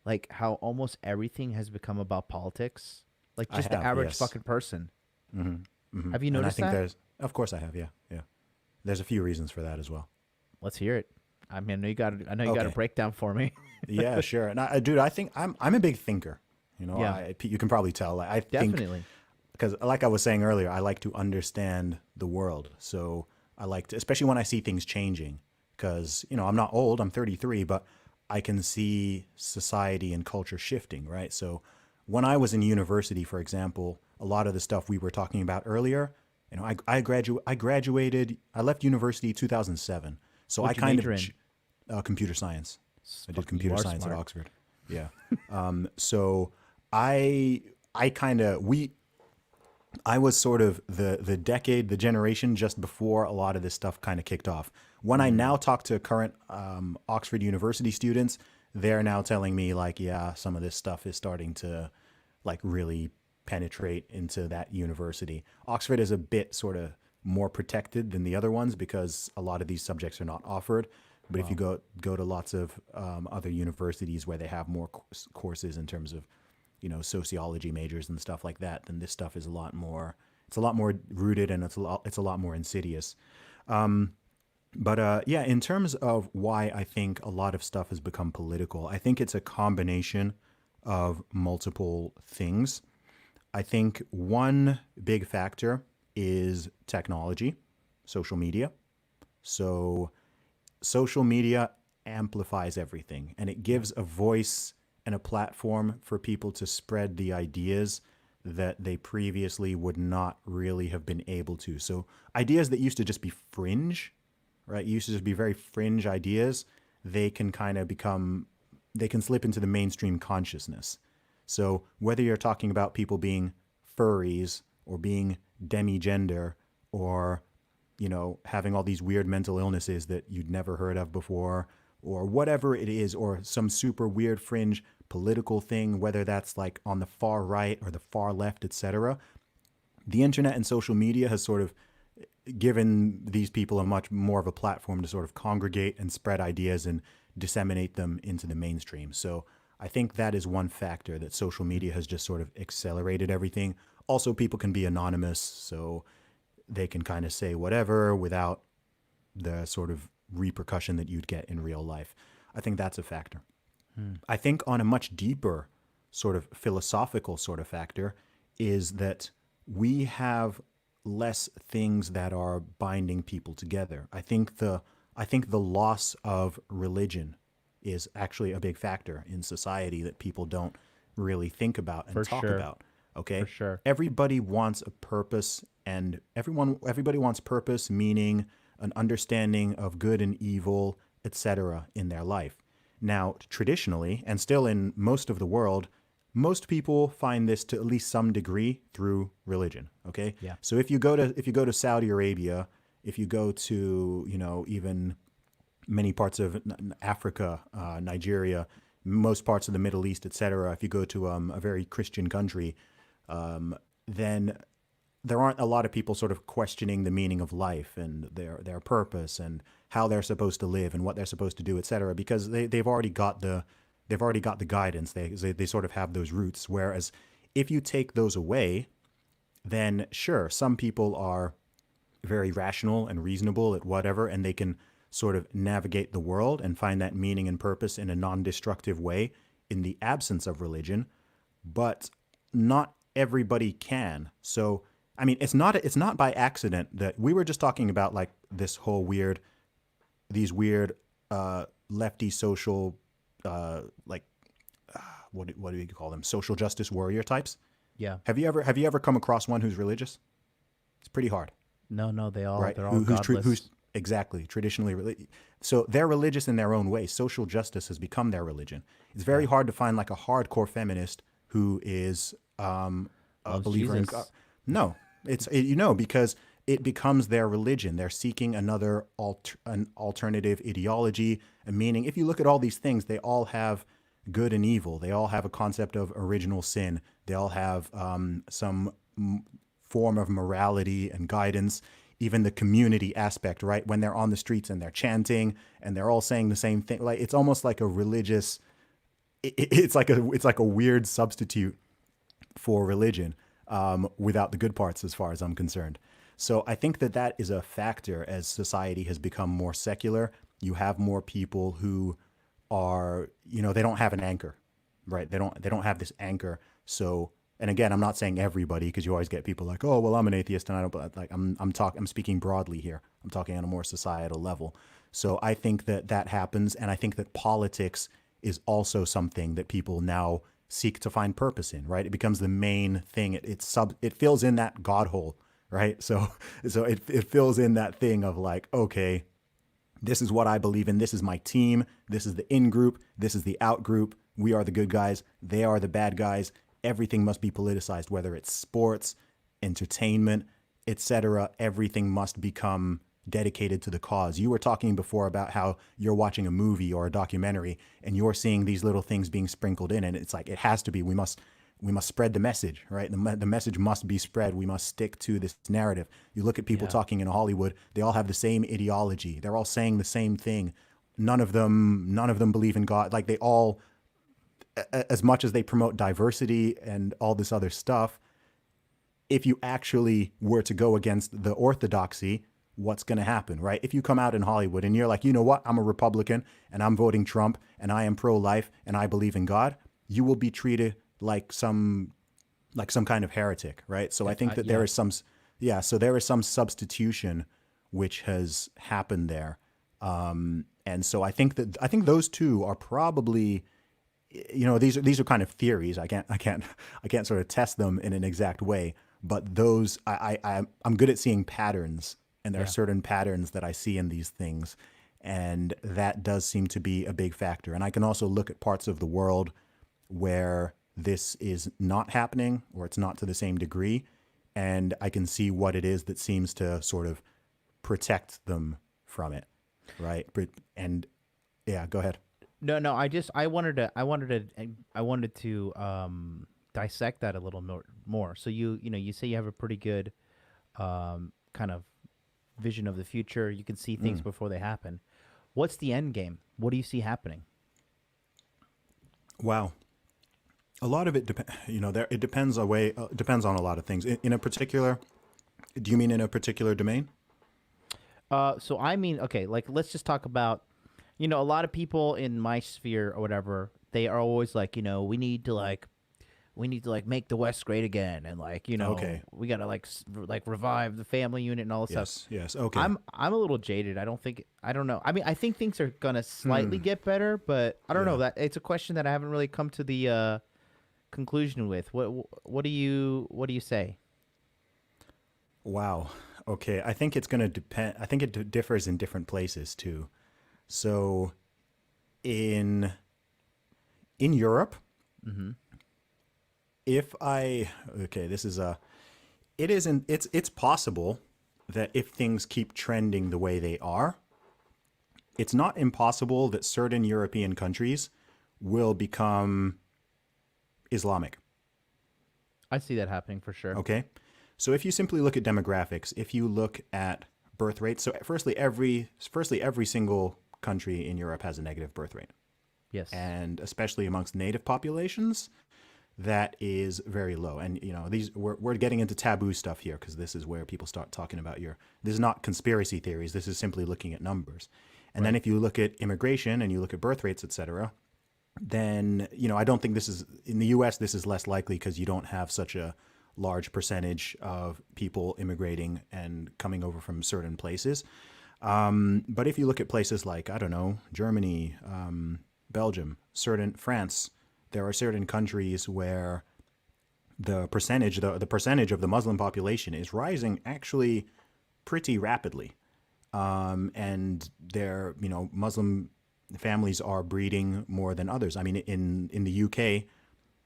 like how almost everything has become about politics? Like I just the have, average yes. fucking person. Hmm. Hmm. Have you And I noticed think that? of course I have, yeah, yeah. There's a few reasons for that as well. Let's hear it. I know you got a Okay. breakdown for me. Yeah, sure. And dude, I think I'm a big thinker. Yeah, You can probably tell. I think definitely. because, like I was saying earlier, I like to understand the world. So I like to, especially when I see things changing, because I'm not old. I'm 33, but I can see society and culture shifting. Right. So when I was in university, for example, a lot of the stuff we were talking about earlier, I graduated. I left university 2007. So I What'd you kind of major in? computer science. I did Fucking, you computer are science at smart. Oxford. Yeah. So I I kind of we I was sort of the decade, the generation just before a lot of this stuff kind of kicked off. When I Mm. now talk to current Oxford University students, they're now telling me like, yeah, some of this stuff is starting to like really penetrate into that university. Oxford is a bit sort of more protected than the other ones because a lot of these subjects are not offered. But if you Wow. go to lots of other universities where they have more courses in terms of sociology majors and stuff like that, then this stuff is a lot more. It's a lot more rooted and it's a lot more insidious. But yeah, in terms of why I think a lot of stuff has become political, I think it's a combination of multiple things. I think one big factor is technology, social media. So social media amplifies everything and it Yeah. gives a voice and a platform for people to spread the ideas that they previously would not really have been able to. So ideas that used to just be fringe, right? Used to just be very fringe ideas, they can kind of become they can slip into the mainstream consciousness. So whether you're talking about people being furries or being demigender or having all these weird mental illnesses that you'd never heard of before, or whatever it is, or some super weird fringe political thing, whether that's like on the far right or the far left, etc. The internet and social media has sort of given these people a much more of a platform to sort of congregate and spread ideas and disseminate them into the mainstream. So I think that is one factor that social Mm. media has just sort of accelerated everything. Also, people can be anonymous, so they can kind of say whatever without the sort of repercussion that you'd get in real life. I think that's a factor. Mm. I think on a much deeper sort of philosophical sort of factor is that we have less things that are binding people together. I think the loss of religion is actually a big factor in society that people don't really think about and For talk sure. about. For Okay? sure. Everybody wants a purpose, and everybody wants purpose, meaning, an understanding of good and evil, etc. in their life. Now, traditionally, and still in most of the world, most people find this to at least some degree through religion. Okay, Yeah. so if you go to Saudi Arabia, if you go to, you know, even many parts of Africa, Nigeria, most parts of the Middle East, etc. If you go to a very Christian country, then there aren't a lot of people sort of questioning the meaning of life and their purpose and how they're supposed to live and what they're supposed to do, etc. Because they've already got the guidance. They sort of have those roots. Whereas if you take those away, then sure, some people are very rational and reasonable at whatever, and they can sort of navigate the world and find that meaning and purpose in a non-destructive way in the absence of religion. But not everybody can. So, I mean, it's not by accident that we were just talking about like this whole weird these weird lefty social like what do you call them, social justice warrior types. Yeah. Have you ever come across one who's religious? It's pretty hard, No, no, right? they're all Who's godless. exactly traditionally so they're religious in their own way. Social justice has become their religion. It's very Yeah. hard to find like a hardcore feminist who is a Loves believer in God. Jesus. No, you know, because it becomes their religion. They're seeking an alternative ideology, a meaning. If you look at all these things, they all have good and evil. They all have a concept of original sin. They all have some form of morality and guidance. Even the community aspect, right? When they're on the streets and they're chanting and they're all saying the same thing, like it's almost like a religious. It's like a weird substitute for religion, without the good parts, as far as I'm concerned. So I think that that is a factor as society has become more secular. You have more people who are, you know, they don't have an anchor, right? They don't have this anchor. So, and again, I'm not saying everybody, because you always get people like, oh, well, I'm an atheist and I don't, but like I'm speaking broadly here. I'm talking on a more societal level. So I think that that happens, and I think that politics is also something that people now seek to find purpose in, right? It becomes the main thing. It fills in that God hole, right? So it fills in that thing of like, okay, this is what I believe in. This is my team. This is the in group. This is the out group. We are the good guys. They are the bad guys. Everything must be politicized, whether it's sports, entertainment, etc. Everything must become dedicated to the cause. You were talking before about how you're watching a movie or a documentary and you're seeing these little things being sprinkled in, and it's like it has to be. We must spread the message, right? The message must be spread. We must stick to this narrative. You look at people Yeah. talking in Hollywood; they all have the same ideology. They're all saying the same thing. None of them believe in God. Like they all, as much as they promote diversity and all this other stuff, if you actually were to go against the orthodoxy, what's going to happen, right? If you come out in Hollywood and you're like, you know what, I'm a Republican and I'm voting Trump and I am pro-life and I believe in God, you will be treated like some kind of heretic, right? So I If think I that there yeah. is some, yeah, so there is some substitution which has happened there, and so I think those two are probably, you know, these are kind of theories. I can't sort of test them in an exact way, but those I'm good at seeing patterns, and there are Yeah. certain patterns that I see in these things, and that does seem to be a big factor. And I can also look at parts of the world where this is not happening or it's not to the same degree, and I can see what it is that seems to sort of protect them from it, right? But and yeah, go ahead. No, no, I wanted to dissect that a little more. So you know, you say you have a pretty good kind of vision of the future. You can see things before they happen. What's the end game? What do you see happening? Wow. A lot of it depends, you know, there it depends depends on a lot of things. In a particular, do you mean in a particular domain? So I mean, okay, like let's just talk about, you know, a lot of people in my sphere or whatever, they are always like, you know, we need to like we need to like make the West great again, and like Okay. we gotta like like revive the family unit and all this stuff. Yes. Yes. Okay. I'm a little jaded. I don't know. I mean, I think things are gonna slightly get better, but I don't know. Yeah. That it's a question that I haven't really come to the conclusion with. What do you say? Wow. Okay. I think it's going to depend. I think it differs in different places too. So in Europe, Mm-hmm. if I okay, this is a it isn't it's possible that if things keep trending the way they are, it's not impossible that certain European countries will become Islamic. I see that happening for sure. Okay. So if you simply look at demographics, if you look at birth rates, so firstly every single country in Europe has a negative birth rate. Yes. And especially amongst native populations, that is very low. And these we're getting into taboo stuff here because this is where people start talking about this is not conspiracy theories. This is simply looking at numbers. And then Right. if you look at immigration and you look at birth rates, et cetera, then I don't think this is in the U.S. This is less likely because you don't have such a large percentage of people immigrating and coming over from certain places. But if you look at places like I don't know Germany, Belgium, certain France, there are certain countries where the percentage of the Muslim population is rising actually pretty rapidly, and their Muslim families are breeding more than others. I mean, in the UK,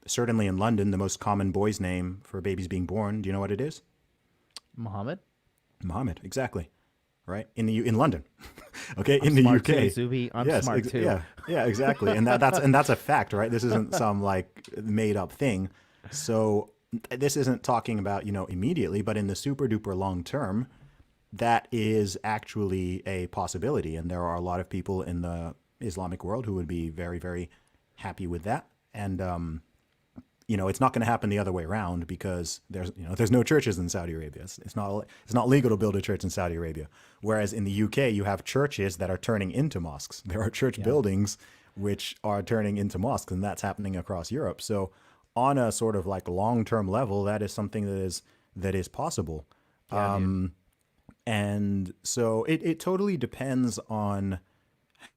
certainly in London, the most common boy's name for babies being born. Do you know what it is? Muhammad. Mohammed, exactly. Right in London, okay, I'm in the smart too, UK. Zuby. I'm Yes, smart too. yeah, yeah, exactly, and that's a fact, right? This isn't some like made up thing. So this isn't talking about immediately, but in the super duper long term, that is actually a possibility, and there are a lot of people in the Islamic world who would be very very happy with that, and it's not going to happen the other way around because there's no churches in Saudi Arabia. It's not legal to build a church in Saudi Arabia. Whereas in the UK, you have churches that are turning into mosques. There are church Yeah. buildings which are turning into mosques, and that's happening across Europe. So on a sort of like long-term level, that is something that is possible. Yeah, dude. And so it totally depends on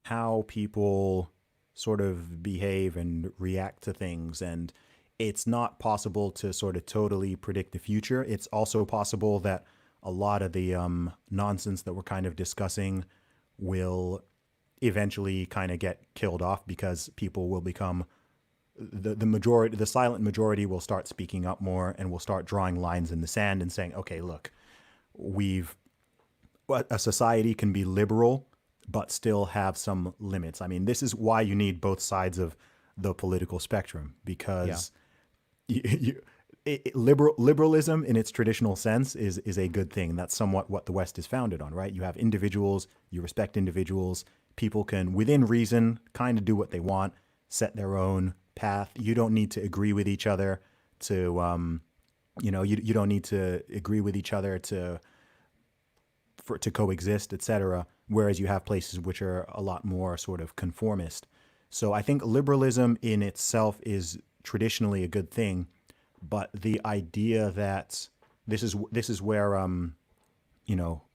how people sort of behave and react to things. And it's not possible to sort of totally predict the future. It's also possible that a lot of the nonsense that we're kind of discussing will eventually kind of get killed off because people will become the majority, the silent majority will start speaking up more and will start drawing lines in the sand and saying, okay, look, we've a society can be liberal but still have some limits. I mean, this is why you need both sides of the political spectrum Yeah. because liberalism in its traditional sense is a good thing. That's somewhat what the West is founded on, right? You have individuals, you respect individuals. People can, within reason, kind of do what they want, set their own path. You don't need to agree with each other you don't need to agree with each other to coexist, etc. Whereas you have places which are a lot more sort of conformist. So I think liberalism in itself is traditionally a good thing, but the idea that this is where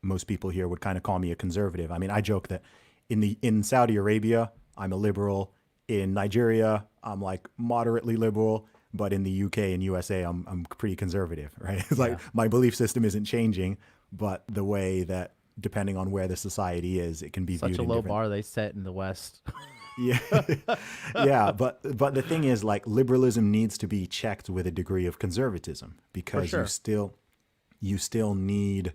most people here would kind of call me a conservative. I mean, I joke that in Saudi Arabia I'm a liberal, in Nigeria I'm like moderately liberal, but in the UK and USA I'm pretty conservative, right? It's like Yeah. my belief system isn't changing, but the way that depending on where the society is, it can be Such viewed a in low different. bar they set in the West. Yeah. Yeah, but the thing is, like, liberalism needs to be checked with a degree of conservatism For because sure. you still need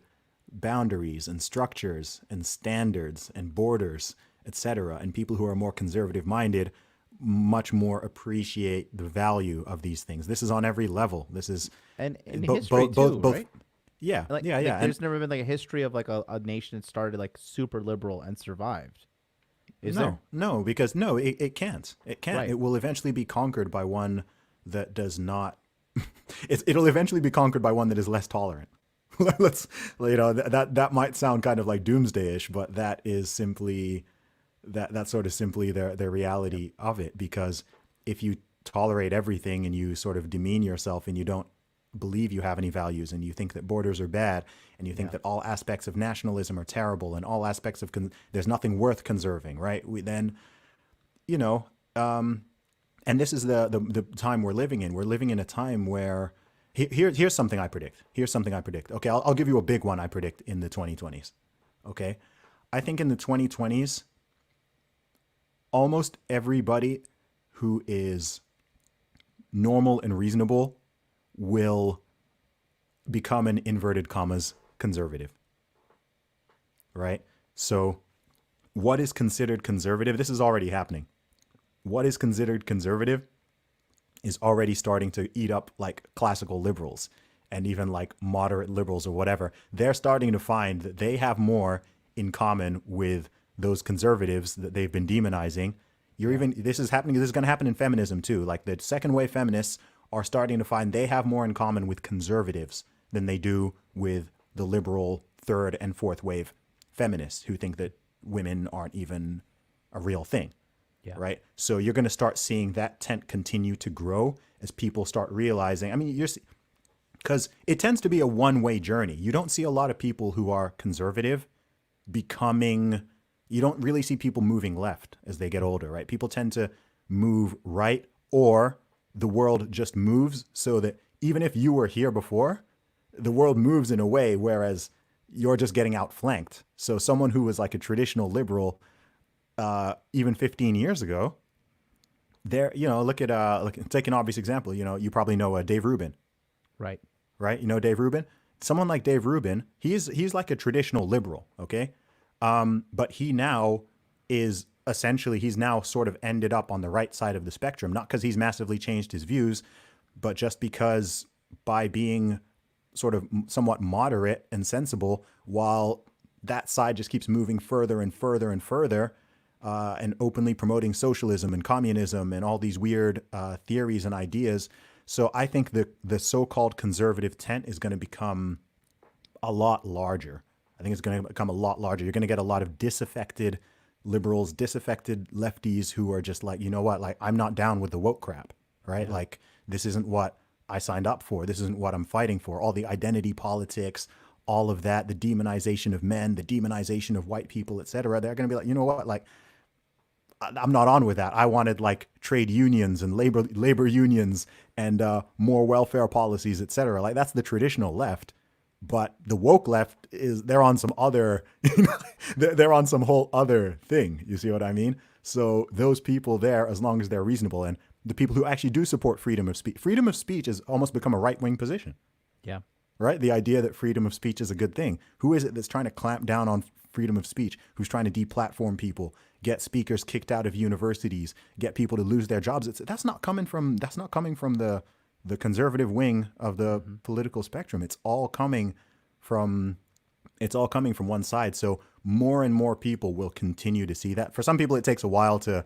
boundaries and structures and standards and borders, etc. And people who are more conservative minded much more appreciate the value of these things. This is on every level. This is And in both history both too, both both right? yeah, Like, yeah, like yeah. And there's never been like a history of like a nation that started like super liberal and survithed. Is there? no, because no, it can't. It can't. Right. It will eventually be conquered by one that does not. It'll eventually be conquered by one that is less tolerant. Let's, that might sound kind of like doomsday-ish, but that is simply that's sort of simply the reality of it. Because if you tolerate everything and you sort of demean yourself and you don't believe you have any values and you think that borders are bad and you think Yeah. that all aspects of nationalism are terrible and all aspects of there's nothing worth conserving, right? We then, you know, and this is the time we're living in. We're living in a time where here's something I predict. Here's something I predict. Okay, I'll give you a big one I predict in the 2020s. Okay, I think in the 2020s, almost everybody who is normal and reasonable will become an inverted commas conservative, right? So, what is considered conservative? This is already happening. What is considered conservative is already starting to eat up like classical liberals and even like moderate liberals or whatever. They're starting to find that they have more in common with those conservatives that they've been demonizing. You're Yeah. even, this is happening, this is going to happen in feminism too. Like the second wave feminists are starting to find they have more in common with conservatives than they do with the liberal third and fourth wave feminists who think that women aren't even a real thing, Yeah. right? So you're going to start seeing that tent continue to grow as people start realizing. I mean, you're because it tends to be a one-way journey. You don't see a lot of people who are conservative becoming. You don't really see people moving left as they get older, right? People tend to move right, or the world just moves so that even if you were here before, the world moves in a way whereas you're just getting outflanked. So someone who was like a traditional liberal even 15 years ago, there, look at take an obvious example. You probably know Dave Rubin, Right. right? You know Dave Rubin. Someone like Dave Rubin, he's like a traditional liberal, okay, but he now is essentially he's now sort of ended up on the right side of the spectrum, not because he's massively changed his views, but just because by being sort of somewhat moderate and sensible, while that side just keeps moving further and further and further, and openly promoting socialism and communism and all these weird theories and ideas. So I think the so-called conservative tent is going to become a lot larger. I think it's going to become a lot larger. You're going to get a lot of disaffected liberals, disaffected lefties who are just like, you know what, like I'm not down with the woke crap, right? Yeah. Like this isn't what I signed up for. This isn't what I'm fighting for. All the identity politics, all of that, the demonization of men, the demonization of white people, et cetera. They're going to be like, you know what, like I'm not on with that. I wanted like trade unions and labor unions and more welfare policies, et cetera. Like that's the traditional left. But the woke left they're on some other, they're on some whole other thing. You see what I mean? So those people there, as long as they're reasonable, and the people who actually do support freedom of speech has almost become a right wing position, Yeah. right? The idea that freedom of speech is a good thing. Who is it that's trying to clamp down on freedom of speech? Who's trying to deplatform people, get speakers kicked out of universities, get people to lose their jobs? That's not coming from the conservative wing of the political spectrum. It's all coming from one side. So more and more people will continue to see that. For some people, it takes a while to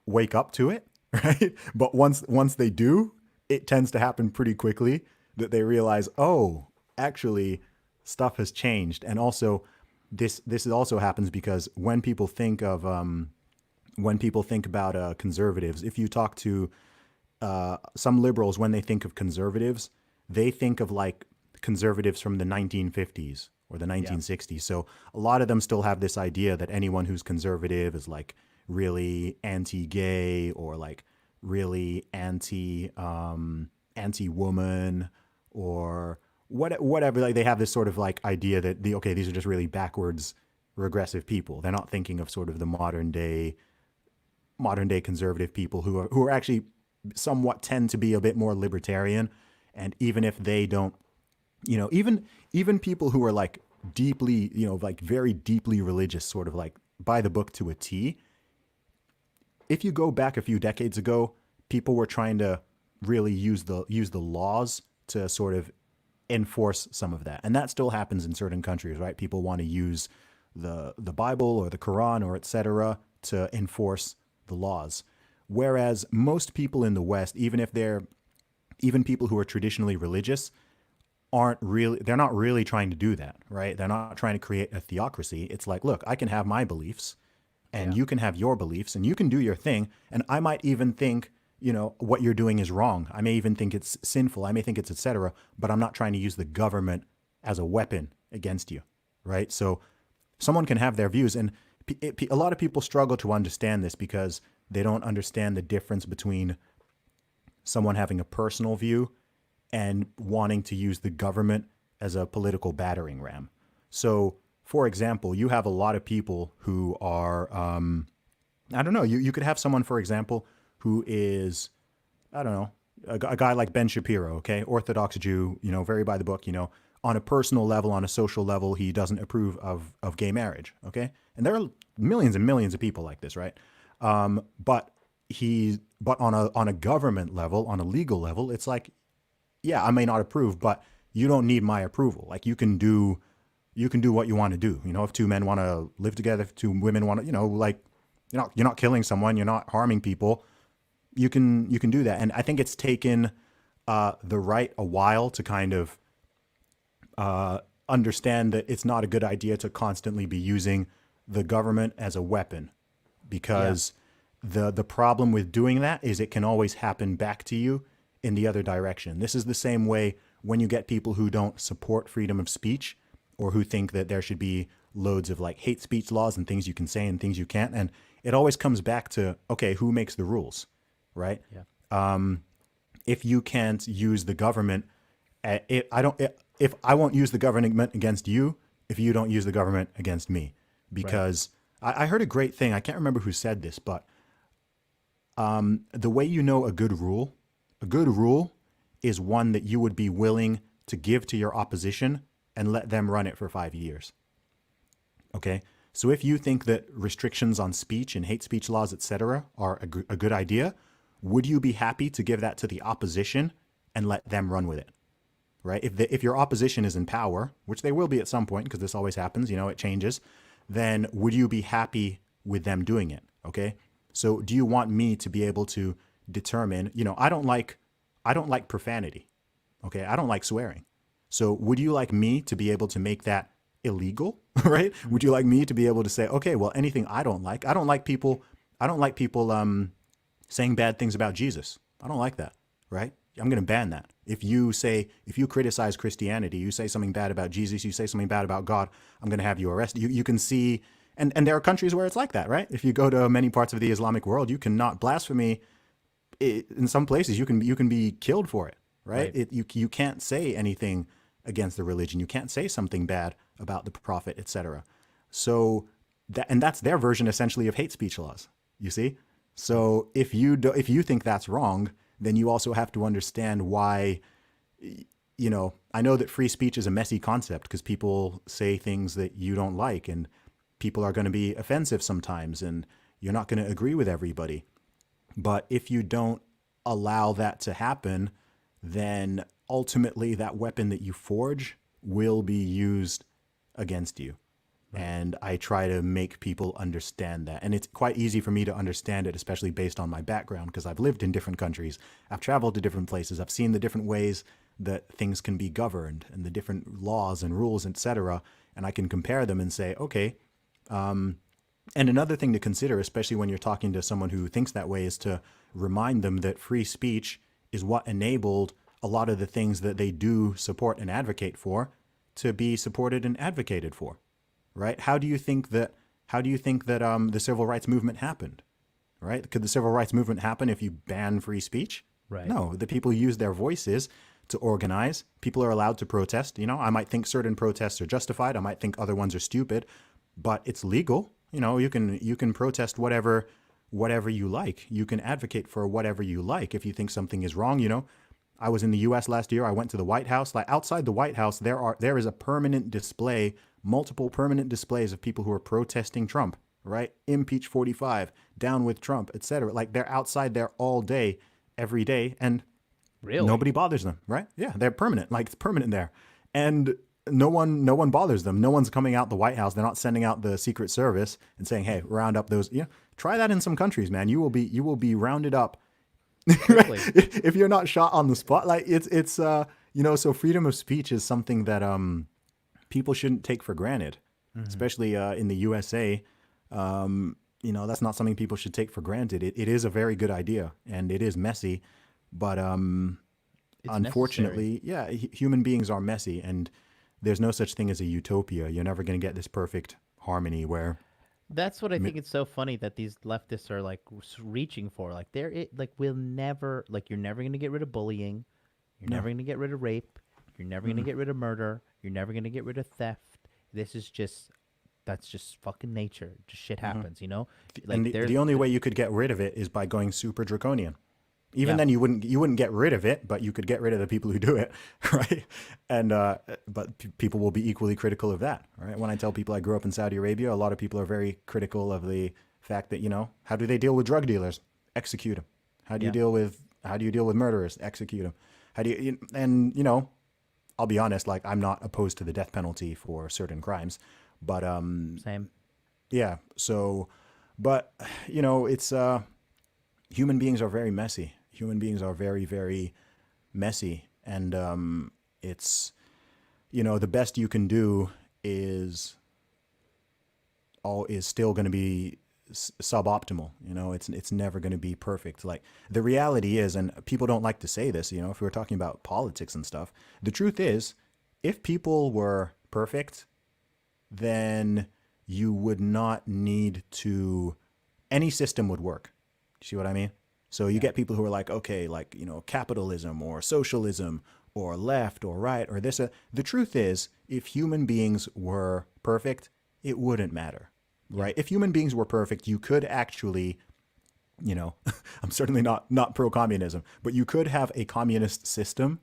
wake up to it, right? But once they do, it tends to happen pretty quickly that they realize, oh, actually, stuff has changed. And also, this also happens because when people think about conservatives, if you talk to some liberals, when they think of conservatives, they think of like conservatives from the 1950s or the Yeah. 1960s. So a lot of them still have this idea that anyone who's conservative is like really anti-gay or like really anti-woman or whatever. Like they have this sort of like idea that these are just really backwards, regressive people. They're not thinking of sort of the modern day conservative people who are actually somewhat tend to be a bit more libertarian. And even if they don't, even people who are like deeply, like very deeply religious, sort of like by the book to a T, if you go back a few decades ago, people were trying to really use the laws to sort of enforce some of that. And that still happens in certain countries, right? People want to use the Bible or the Quran or et cetera to enforce the laws. Whereas most people in the West, even people who are traditionally religious, they're not really trying to do that, right? They're not trying to create a theocracy. It's like, look, I can have my beliefs and Yeah. you can have your beliefs and you can do your thing. And I might even think what you're doing is wrong. I may even think it's sinful. I may think it's etc. But I'm not trying to use the government as a weapon against you, right? So someone can have their views, and a lot of people struggle to understand this because they don't understand the difference between someone having a personal view and wanting to use the government as a political battering ram. So, for example, you have a lot of people who are, I don't know, you could have someone, for example, who is, I don't know, a guy like Ben Shapiro, okay, Orthodox Jew, very by the book, on a personal level, on a social level, he doesn't approve of gay marriage, okay? And there are millions and millions of people like this, right? But on a government level, on a legal level, it's like, yeah, I may not approve, but you don't need my approval. Like you can do what you want to do. If two men want to live together, if two women want to, like you're not killing someone, you're not harming people. You can do that. And I think it's taken the right a while to kind of understand that it's not a good idea to constantly be using the government as a weapon, because the problem with doing that is it can always happen back to you in the other direction. This is the same way when you get people who don't support freedom of speech, or who think that there should be loads of like hate speech laws and things you can say and things you can't. And it always comes back to, okay, who makes the rules, right? Yeah. If you can't use the government, if I won't use the government against you, if you don't use the government against me, because I heard a great thing. I can't remember who said this, but the way you know a good rule is one that you would be willing to give to your opposition and let them run it for 5 years. Okay? So if you think that restrictions on speech and hate speech laws, etc., are a good idea, would you be happy to give that to the opposition and let them run with it? Right? If your opposition is in power, which they will be at some point, because this always happens, it changes, then would you be happy with them doing it? Okay? So do you want me to be able to determine, I don't like profanity. Okay? I don't like swearing. So would you like me to be able to make that illegal, right? Would you like me to be able to say, okay, well, anything I don't like people saying bad things about Jesus. I don't like that, right? I'm going to ban that. If you criticize Christianity, you say something bad about Jesus, you say something bad about God, I'm going to have you arrested. You can see, and there are countries where it's like that, right? If you go to many parts of the Islamic world, you cannot blasphemy. In some places, you can be killed for it, right? You can't say anything against the religion. You can't say something bad about the prophet, etc. So that's their version essentially of hate speech laws. You see? So if you think that's wrong, then you also have to understand why. I know that free speech is a messy concept because people say things that you don't like, and people are going to be offensive sometimes, and you're not going to agree with everybody. But if you don't allow that to happen, then ultimately that weapon that you forge will be used against you. Right. And I try to make people understand that. And it's quite easy for me to understand it, especially based on my background, because I've lived in different countries. I've traveled to different places. I've seen the different ways that things can be governed and the different laws and rules, etc. And I can compare them and say, okay. And another thing to consider, especially when you're talking to someone who thinks that way, is to remind them that free speech is what enabled a lot of the things that they do support and advocate for to be supported and advocated for. Right? How do you think that the civil rights movement happened? Right? Could the civil rights movement happen if you ban free speech? Right. No, the people use their voices to organize. People are allowed to protest. I might think certain protests are justified. I might think other ones are stupid, but it's legal. You can protest whatever you like. You can advocate for whatever you like. If you think something is wrong, I was in the U.S. last year. I went to the White House. Like outside the White House, there is a permanent display, multiple permanent displays of people who are protesting Trump, right? Impeach 45, down with Trump, etc. Like they're outside there all day, every day, and really nobody bothers them, right? Yeah, they're permanent. Like it's permanent there, and no one bothers them. No one's coming out the White House. They're not sending out the Secret Service and saying, "Hey, round up those." Try that in some countries, man. You will be rounded up. Right? If you're not shot on the spot. Like it's so freedom of speech is something that people shouldn't take for granted, especially in the USA. that's not something people should take for granted. It is a very good idea, and it is messy, but It's necessary. unfortunately, yeah, human beings are messy, and there's no such thing as a utopia. You're never going to get this perfect harmony where, That's what I mi- think it's so funny that these leftists are like reaching for. Like like we'll never, like you're never gonna get rid of bullying, you're no, never gonna get rid of rape, you're never gonna mm-mm, get rid of murder, you're never gonna get rid of theft. This is just that's just fucking nature. Just shit mhm. happens, you know. And Like the only way you could get rid of it is by going super draconian. Even yeah, then, you wouldn't get rid of it, but you could get rid of the people who do it, right? And but people will be equally critical of that, right? When I tell people I grew up in Saudi Arabia, a lot of people are very critical of the fact that how do they deal with drug dealers? Execute them. yeah, How do you deal with murderers? Execute them. How do you and I'll be honest, like I'm not opposed to the death penalty for certain crimes, but same. yeah. So, but it's human beings are very messy. Human beings are very, very messy, and it's the best you can do is all is still going to be suboptimal. It's never going to be perfect. Like the reality is, and people don't like to say this. If we were talking about politics and stuff, the truth is, if people were perfect, then you would not need to. Any system would work. You see what I mean? So you Yeah, get people who are like, okay, like, capitalism or socialism or left or right or this. The truth is, if human beings were perfect, it wouldn't matter, yeah, right? If human beings were perfect, you could actually, you know, I'm certainly not pro communism, but you could have a communist system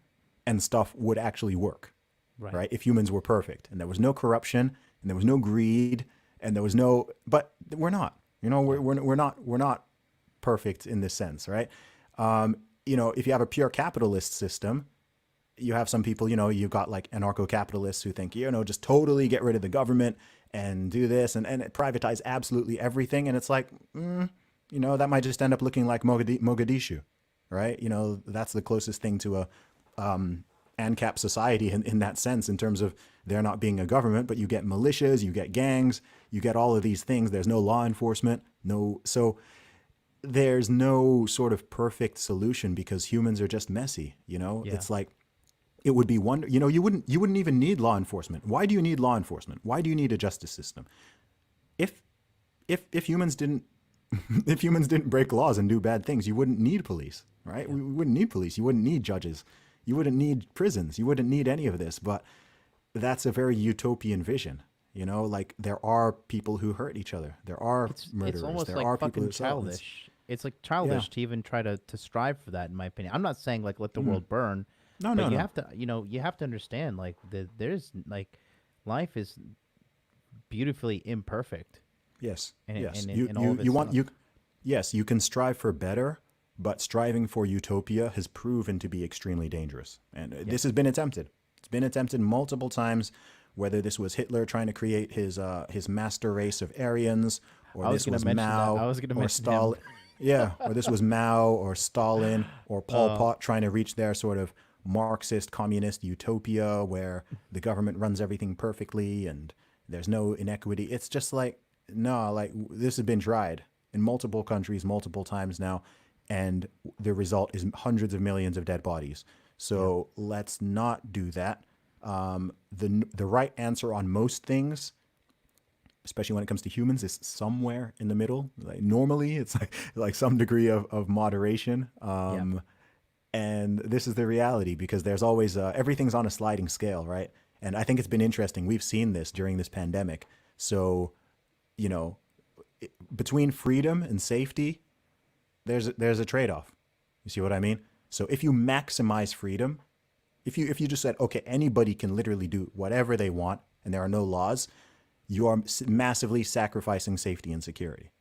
and stuff would actually work, right. right? If humans were perfect and there was no corruption and there was no greed and there was no, but we're not, Yeah, we're not perfect in this sense, right? If you have a pure capitalist system, you have some people, you've got like anarcho-capitalists who think, just totally get rid of the government and do this and privatize absolutely everything. And it's like, that might just end up looking like Mogadishu, right? That's the closest thing to a ANCAP society in that sense, in terms of there not being a government, but you get militias, you get gangs, you get all of these things. There's no law enforcement, so there's no sort of perfect solution because humans are just messy. yeah, It's like it would be wonder. You wouldn't even need law enforcement. Why do you need law enforcement? Why do you need a justice system? If if humans didn't if humans didn't break laws and do bad things, you wouldn't need police, right? yeah. We wouldn't need police. You wouldn't need judges. You wouldn't need prisons. You wouldn't need any of this. But that's a very utopian vision. Like there are people who hurt each other. There are It's murderers. almost There like are people fucking who sell. childish. It's like Yeah. childish to even try to strive for that, in my opinion. I'm not saying like let the Mm. world burn, No, but no, you no. have to, you have to understand like there's like life is beautifully imperfect, Yes, and yes. and all of it You sucks. yes, you can strive for better, but striving for utopia has proven to be extremely dangerous. And Yep. this has been attempted. It's been attempted multiple times, whether this was Hitler trying to create his master race of Aryans, or I was this gonna was mention that. Mao I was gonna or mention him. Stalin. Yeah, or this was Mao or Stalin or Pol uh, Pot trying to reach their sort of Marxist communist utopia where the government runs everything perfectly and there's no inequity. It's just like, no, like this has been tried in multiple countries multiple times now, and the result is hundreds of millions of dead bodies. yep. So let's not do that. The right answer on most things, especially when it comes to humans, is somewhere in the middle. Like normally, it's like some degree of moderation. Yep. And this is the reality because there's always everything's on a sliding scale, right? And I think it's been interesting. We've seen this during this pandemic. So, you know, between freedom and safety, there's a trade-off. You see what I mean? So if you maximize freedom, if you just said, okay, anybody can literally do whatever they want and there are no laws, you are massively sacrificing safety and security.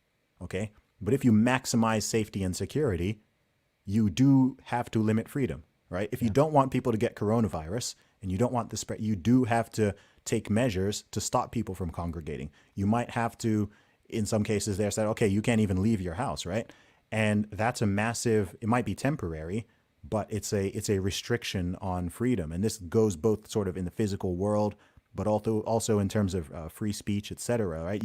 Okay? But if you maximize safety and security, you do have to limit freedom, right? If you Yeah. don't want people to get coronavirus and you don't want the spread, you do have to take measures to stop people from congregating. You might have to, in some cases, they said, okay, you can't even leave your house, right? And that's a massive. It might be temporary, but it's a restriction on freedom. And this goes both sort of in the physical world, but also in terms of free speech, et cetera, right?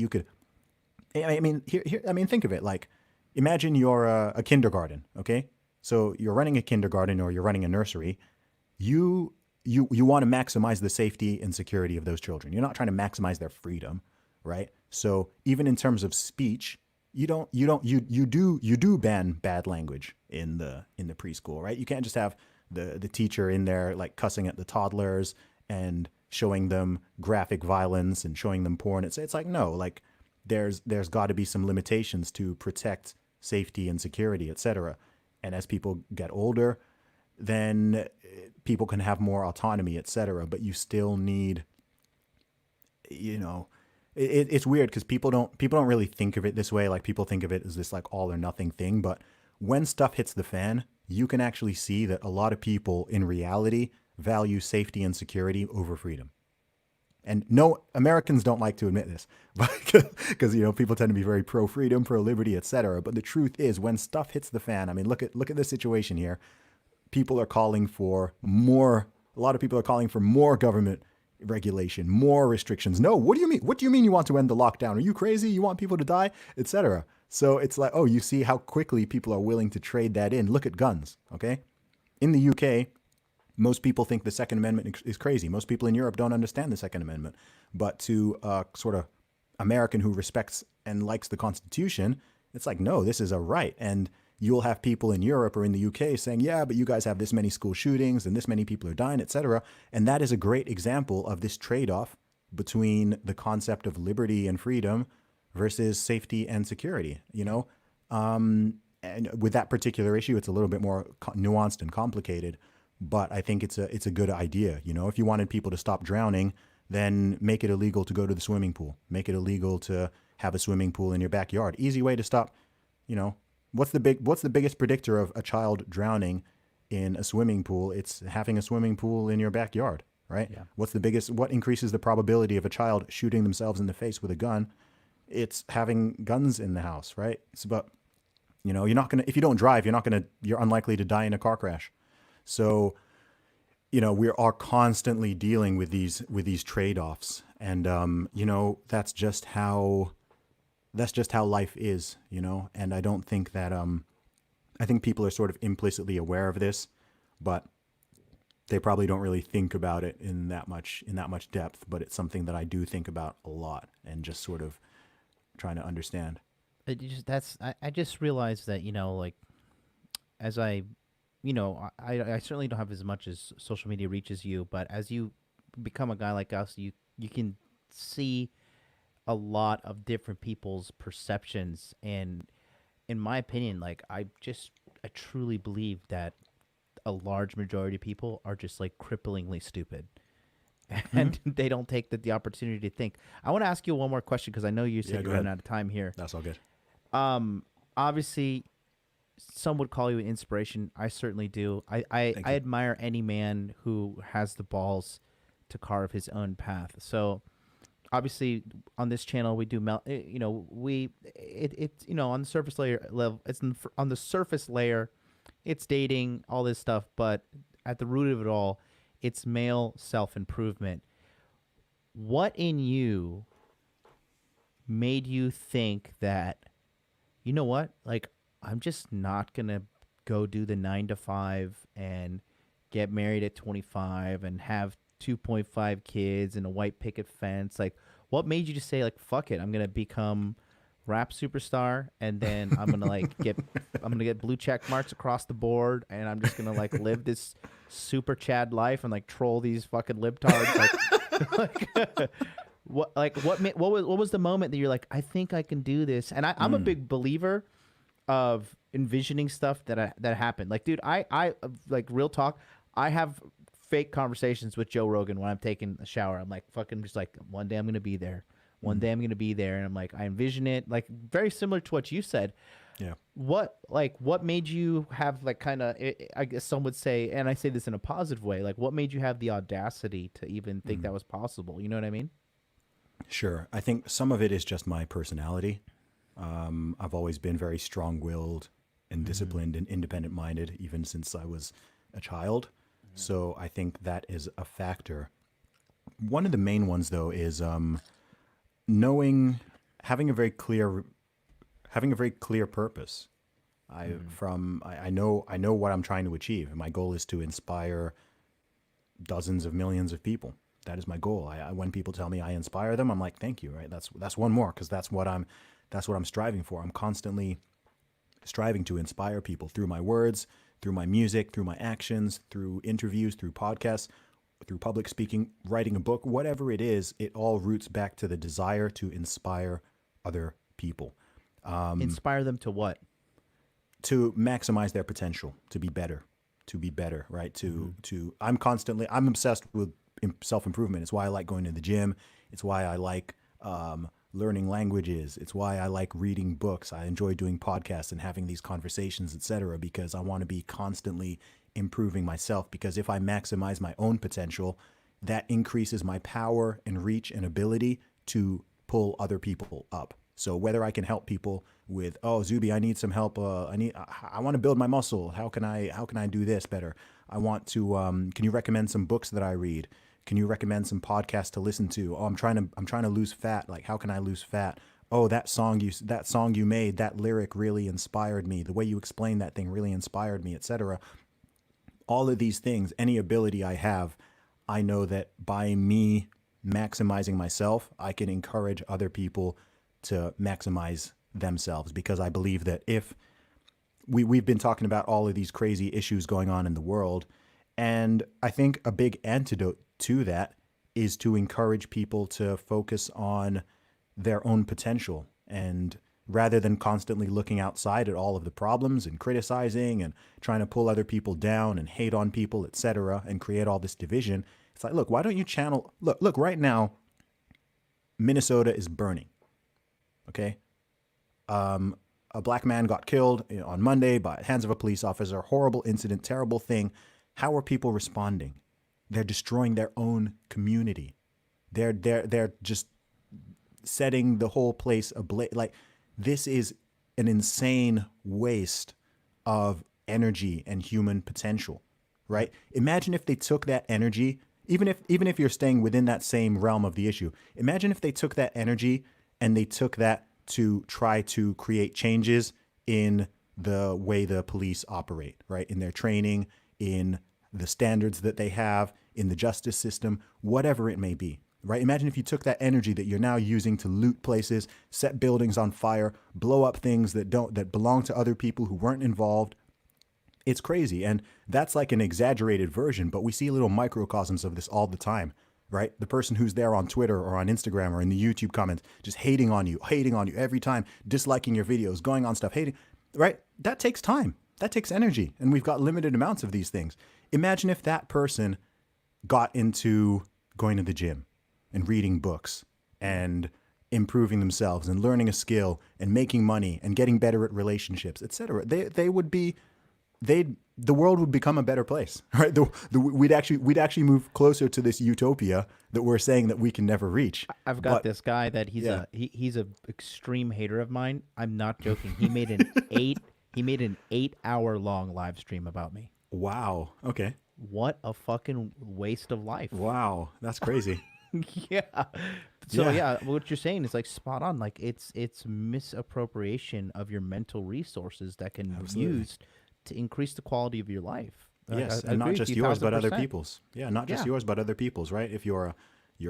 I mean, think of it. Like, imagine you're a kindergarten, okay? So you're running a kindergarten or you're running a nursery. You want to maximize the safety and security of those children. You're not trying to maximize their freedom, right? So even in terms of speech, you do ban bad language in the preschool, right? You can't just have the teacher in there like cussing at the toddlers and showing them graphic violence and showing them porn. It's like, no, like there's got to be some limitations to protect safety and security, etc. And as people get older, then people can have more autonomy, etc. But you still need, you know, it's weird because people don't really think of it this way. Like people think of it as this like all or nothing thing. But when stuff hits the fan, you can actually see that a lot of people in reality value safety and security over freedom. And no, Americans don't like to admit this, because people tend to be very pro freedom, pro liberty, etc. But the truth is, when stuff hits the fan, I mean, look at the situation here. People are calling for more. A lot of people are calling for more government regulation, more restrictions. No, what do you mean? What do you mean you want to end the lockdown? Are you crazy? You want people to die, etc. So it's like, oh, you see how quickly people are willing to trade that in. Look at guns, okay? In the UK, most people think the Second Amendment is crazy. Most people in Europe don't understand the Second Amendment. But to a sort of American who respects and likes the Constitution, it's like, no, this is a right. And you'll have people in Europe or in the UK saying, yeah, but you guys have this many school shootings and this many people are dying, etc. And that is a great example of this trade-off between the concept of liberty and freedom versus safety and security, and with that particular issue, it's a little bit more nuanced and complicated. But I think it's a good idea. If you wanted people to stop drowning, then make it illegal to go to the swimming pool. Make it illegal to have a swimming pool in your backyard. Easy way to stop. What's the biggest predictor of a child drowning in a swimming pool? It's having a swimming pool in your backyard, right? Yeah. What increases the probability of a child shooting themselves in the face with a gun? It's having guns in the house, right? But you're not gonna, if you don't drive, you're unlikely to die in a car crash. So, we are constantly dealing with these trade-offs, and that's just how life is, And I don't think that I think people are sort of implicitly aware of this, but they probably don't really think about it in that much depth. But it's something that I do think about a lot, and just sort of trying to understand. I just realized that like as I certainly don't have as much as social media reaches you, but as you become a guy like us, you can see a lot of different people's perceptions. And in my opinion, like I truly believe that a large majority of people are just like cripplingly stupid. And they don't take the opportunity to think. I want to ask you one more question because I know you said you're running out of time here. That's all good. Obviously, some would call you an inspiration. I certainly do. I admire any man who has the balls to carve his own path. So obviously on this channel we do on the surface layer level, on the surface layer, it's dating, all this stuff, but at the root of it all, it's male self-improvement. What in you made you think that, you know what, like, I'm just not going to go do the 9 to 5 and get married at 25 and have 2.5 kids and a white picket fence? Like, what made you just say, like, fuck it, I'm going to become rap superstar, and then I'm going to like I'm going to get blue check marks across the board, and I'm just going to like live this super Chad life and like troll these fucking libtards? What was the moment that you're like, I think I can do this? And I'm a big believer of envisioning stuff that happened. Like, dude, I like, real talk, I have fake conversations with Joe Rogan when I'm taking a shower. I'm like, fucking just like, one day I'm going to be there. One day I'm going to be there. And I'm like, I envision it, like very similar to what you said. Yeah. What made you have, like, kind of, I guess some would say, and I say this in a positive way, like, what made you have the audacity to even think that was possible? You know what I mean? Sure. I think some of it is just my personality. I've always been very strong-willed and disciplined and independent-minded, even since I was a child. So I think that is a factor. One of the main ones, though, is knowing having a very clear purpose. Mm. I know what I'm trying to achieve. My goal is to inspire dozens of millions of people. That is my goal. When people tell me I inspire them, I'm like, thank you. Right? That's one more, because that's what I'm striving for. I'm constantly striving to inspire people through my words, through my music, through my actions, through interviews, through podcasts, through public speaking, writing a book, whatever it is. It all roots back to the desire to inspire other people, Inspire them to what? to maximize their potential, to be better, right? Mm-hmm. I'm obsessed with self improvement. It's why I like going to the gym. It's why I like learning languages. It's why I like reading books. I enjoy doing podcasts and having these conversations, etc., because I want to be constantly improving myself. Because if I maximize my own potential, that increases my power and reach and ability to pull other people up. So whether I can help people with, oh, Zuby, I need some help. I want to build my muscle. How can I do this better? I want to. Can you recommend some books that I read? Can you recommend some podcasts to listen to? Oh, I'm trying to lose fat. Like, how can I lose fat? Oh, that song you made, that lyric really inspired me. The way you explained that thing really inspired me, etc. All of these things, any ability I have, I know that by me maximizing myself, I can encourage other people to maximize themselves, because I believe that if we've been talking about all of these crazy issues going on in the world, and I think a big antidote to that is to encourage people to focus on their own potential, and rather than constantly looking outside at all of the problems and criticizing and trying to pull other people down and hate on people, etc., and create all this division. It's like, look, why don't you channel, look right now, Minnesota is burning. Okay. A black man got killed on Monday by the hands of a police officer. Horrible incident, terrible thing. How are people responding? They're destroying their own community. They're just setting the whole place ablaze. Like, this is an insane waste of energy and human potential, right? Imagine if they took that energy, even if you're staying within that same realm of the issue. Imagine if they took that energy and they took that to try to create changes in the way the police operate, right? In their training, in the standards that they have, in the justice system, whatever it may be, right? Imagine if you took that energy that you're now using to loot places, set buildings on fire, blow up things that belong to other people who weren't involved. It's crazy. And that's like an exaggerated version, but we see little microcosms of this all the time, right? The person who's there on Twitter or on Instagram or in the YouTube comments, just hating on you every time, disliking your videos, going on stuff, hating, right? That takes time. That takes energy. And we've got limited amounts of these things. Imagine if that person got into going to the gym and reading books and improving themselves and learning a skill and making money and getting better at relationships, etc. The world would become a better place, right? We'd actually move closer to this utopia that we're saying that we can never reach. I've got But this guy that yeah, he's a extreme hater of mine. I'm not joking. He made an 8 hour long live stream about me. wow, okay, What a fucking waste of life. wow, that's crazy. Yeah. So Yeah, yeah, what you're saying is like spot on. Like it's misappropriation of your mental resources that can be absolutely. used to increase the quality of your life. Yes, I and agree not with just you yours, thousand but other percent. people's. Yeah, not just Yeah. yours, but other people's. Right? If you're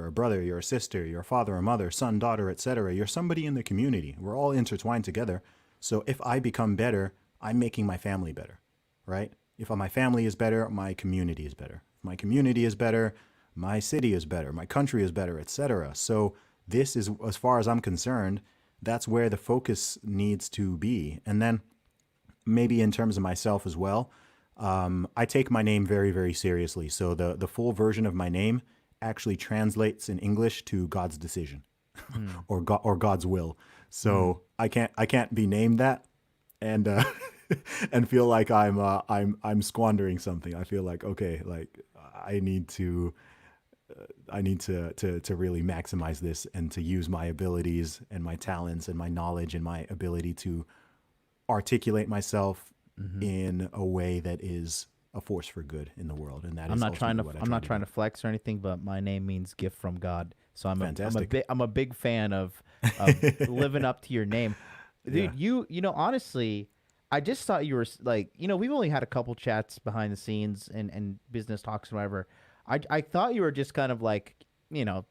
a brother, you're a sister, you're a father, a mother, son, daughter, etc. You're somebody in the community. We're all intertwined together. So if I become better, I'm making my family better, right? If my family is better, my community is better. If my community is better, my city is better, my country is better, etc. So this is, as far as I'm concerned, that's where the focus needs to be. And then maybe in terms of myself as well, I take my name very, very seriously. So the full version of my name actually translates in English to God's decision Mm. or God's will. Mm. So I can't be named that and and feel like I'm squandering something. I feel like, okay, like I need to to really maximize this and to use my abilities and my talents and my knowledge and my ability to articulate myself Mm-hmm. in a way that is a force for good in the world, and that I'm is not trying ultimately to what I I'm try not to trying do. to flex or anything, but my name means gift from God. So Fantastic. I'm a big fan of living up to your name. Yeah. Dude, you know, honestly, I just thought you were like, you know, we've only had a couple chats behind the scenes and business talks and whatever. I thought you were just kind of like, you know,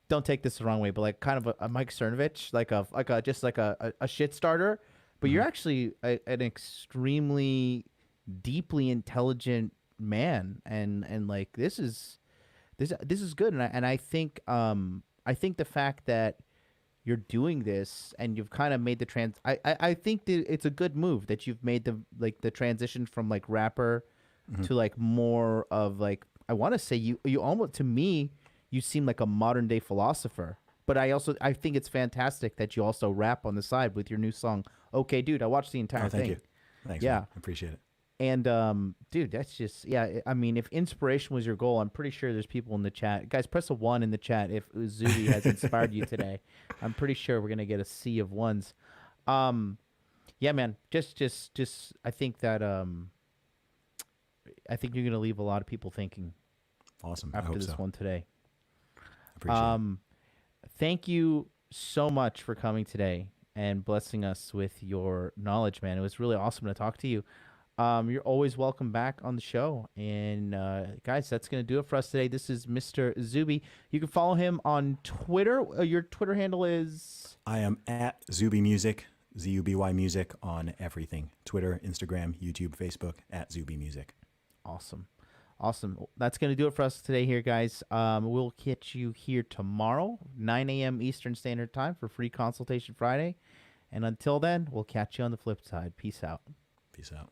don't take this the wrong way, but like kind of a Mike Cernovich, like a just like a shit starter. But you're Hmm. actually an extremely deeply intelligent man, and like this is good, and I think the fact that you're doing this and you've kind of made the I think that it's a good move that you've made the like the transition from like rapper Hmm. to like more of like I want to say you almost to me you seem like a modern day philosopher. But I think it's fantastic that you also rap on the side with your new song. Okay, dude, I watched the Oh, entire thank you. thing. Thanks, man. Yeah. I appreciate it. And dude, that's just yeah. I mean, if inspiration was your goal, I'm pretty sure there's people in the chat. Guys, press a one in the chat if Zuby has inspired you today. I'm pretty sure we're gonna get a sea of ones. Um, yeah, man. Just. I think that I think you're gonna leave a lot of people thinking Awesome. I after hope this so. one today. Appreciate it. Um, thank you so much for coming today and blessing us with your knowledge, man. It was really awesome to talk to you. You're always welcome back on the show. And guys, that's gonna do it for us today. This is Mr. Zuby. You can follow him on Twitter. Your Twitter handle is I am at Zuby Music, Zuby Music on everything: Twitter, Instagram, YouTube, Facebook. At Zuby Music. awesome. Awesome. That's gonna do it for us today here, guys. We'll catch you here tomorrow, 9 a.m. Eastern Standard Time for Free Consultation Friday. And until then, we'll catch you on the flip side. Peace out. Peace out.